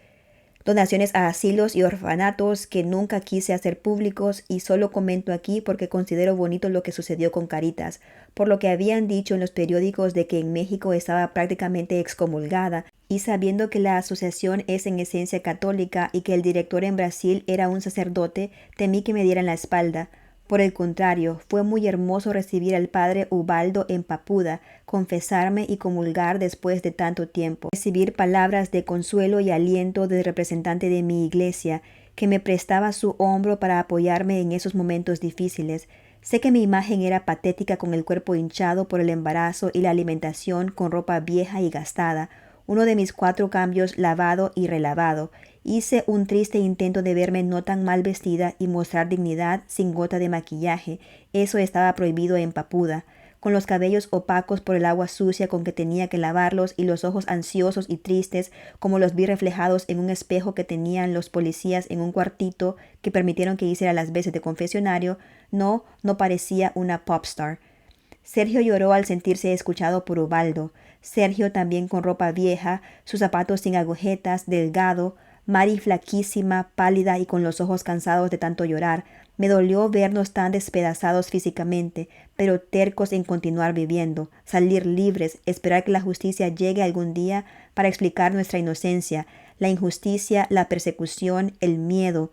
Donaciones a asilos y orfanatos que nunca quise hacer públicos y solo comento aquí porque considero bonito lo que sucedió con Caritas, por lo que habían dicho en los periódicos de que en México estaba prácticamente excomulgada y sabiendo que la asociación es en esencia católica y que el director en Brasil era un sacerdote, temí que me dieran la espalda. Por el contrario, fue muy hermoso recibir al padre Ubaldo en Papuda, confesarme y comulgar después de tanto tiempo, recibir palabras de consuelo y aliento del representante de mi iglesia, que me prestaba su hombro para apoyarme en esos momentos difíciles. Sé que mi imagen era patética con el cuerpo hinchado por el embarazo y la alimentación con ropa vieja y gastada, uno de mis 4 cambios lavado y relavado. Hice un triste intento de verme no tan mal vestida y mostrar dignidad sin gota de maquillaje. Eso estaba prohibido en Papuda. Con los cabellos opacos por el agua sucia con que tenía que lavarlos y los ojos ansiosos y tristes como los vi reflejados en un espejo que tenían los policías en un cuartito que permitieron que hiciera las veces de confesionario, no parecía una popstar. Sergio lloró al sentirse escuchado por Ubaldo. Sergio también con ropa vieja, sus zapatos sin agujetas, delgado, Mari flaquísima, pálida y con los ojos cansados de tanto llorar. Me dolió vernos tan despedazados físicamente, pero tercos en continuar viviendo, salir libres, esperar que la justicia llegue algún día para explicar nuestra inocencia, la injusticia, la persecución, el miedo.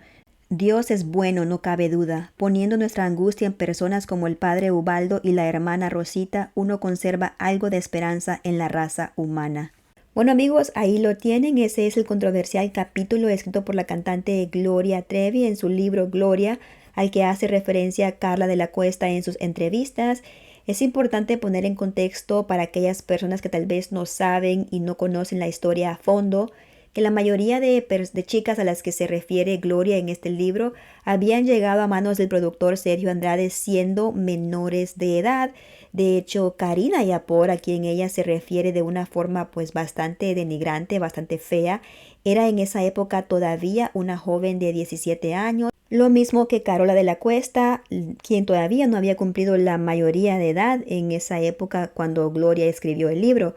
Dios es bueno, no cabe duda. Poniendo nuestra angustia en personas como el padre Ubaldo y la hermana Rosita, uno conserva algo de esperanza en la raza humana. Bueno amigos, ahí lo tienen. Ese es el controversial capítulo escrito por la cantante Gloria Trevi en su libro Gloria, al que hace referencia Carla de la Cuesta en sus entrevistas. Es importante poner en contexto para aquellas personas que tal vez no saben y no conocen la historia a fondo, que la mayoría de chicas a las que se refiere Gloria en este libro habían llegado a manos del productor Sergio Andrade siendo menores de edad. De hecho, Karina Yapor, a quien ella se refiere de una forma pues bastante denigrante, bastante fea, era en esa época todavía una joven de 17 años. Lo mismo que Carola de la Cuesta, quien todavía no había cumplido la mayoría de edad en esa época cuando Gloria escribió el libro.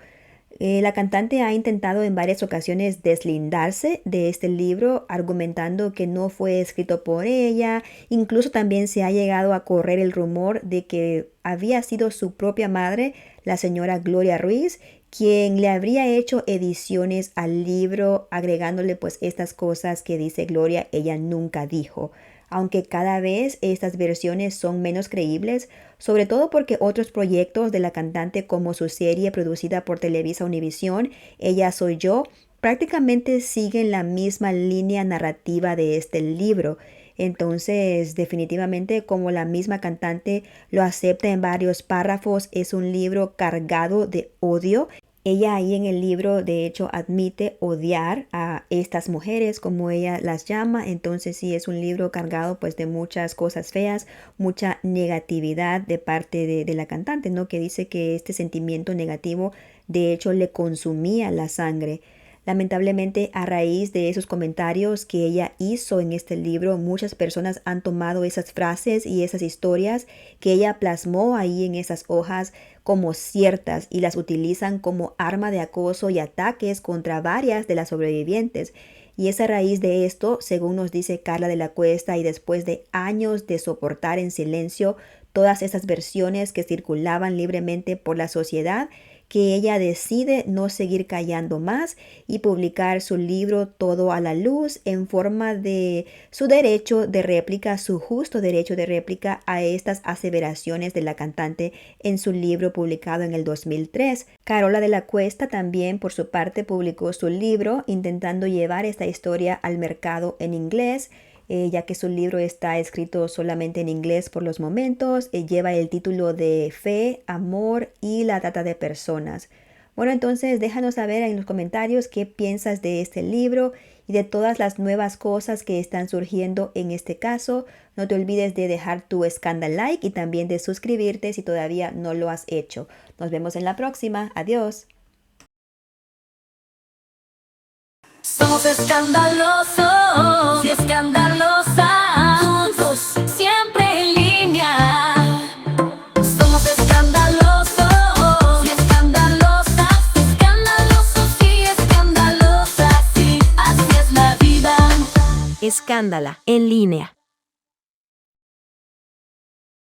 La cantante ha intentado en varias ocasiones deslindarse de este libro, argumentando que no fue escrito por ella. Incluso también se ha llegado a correr el rumor de que había sido su propia madre, la señora Gloria Ruiz, quien le habría hecho ediciones al libro, agregándole pues estas cosas que dice Gloria, ella nunca dijo. Aunque cada vez estas versiones son menos creíbles, sobre todo porque otros proyectos de la cantante como su serie producida por Televisa Univisión, Ella Soy Yo, prácticamente siguen la misma línea narrativa de este libro. Entonces, definitivamente, como la misma cantante lo acepta en varios párrafos, es un libro cargado de odio. Ella ahí en el libro, de hecho, admite odiar a estas mujeres, como ella las llama. Entonces sí, es un libro cargado pues de muchas cosas feas, mucha negatividad de parte de la cantante, ¿no? Que dice que este sentimiento negativo, de hecho, le consumía la sangre. Lamentablemente, a raíz de esos comentarios que ella hizo en este libro, muchas personas han tomado esas frases y esas historias que ella plasmó ahí en esas hojas como ciertas y las utilizan como arma de acoso y ataques contra varias de las sobrevivientes. Y es a raíz de esto, según nos dice Carla de la Cuesta, y después de años de soportar en silencio todas esas versiones que circulaban libremente por la sociedad, que ella decide no seguir callando más y publicar su libro Todo a la Luz en forma de su derecho de réplica, su justo derecho de réplica a estas aseveraciones de la cantante en su libro publicado en el 2003. Carola de la Cuesta también por su parte publicó su libro intentando llevar esta historia al mercado en inglés. Ya que su libro está escrito solamente en inglés por los momentos, lleva el título de Fe, Amor y la Trata de Personas. Bueno, entonces déjanos saber en los comentarios qué piensas de este libro y de todas las nuevas cosas que están surgiendo en este caso. No te olvides de dejar tu escándalo like y también de suscribirte si todavía no lo has hecho. Nos vemos en la próxima. Adiós. Somos escandalosos y escandalosas, juntos, siempre en línea. Somos escandalosos y escandalosas, escandalosos y escandalosas, sí, así es la vida. Escándala en línea.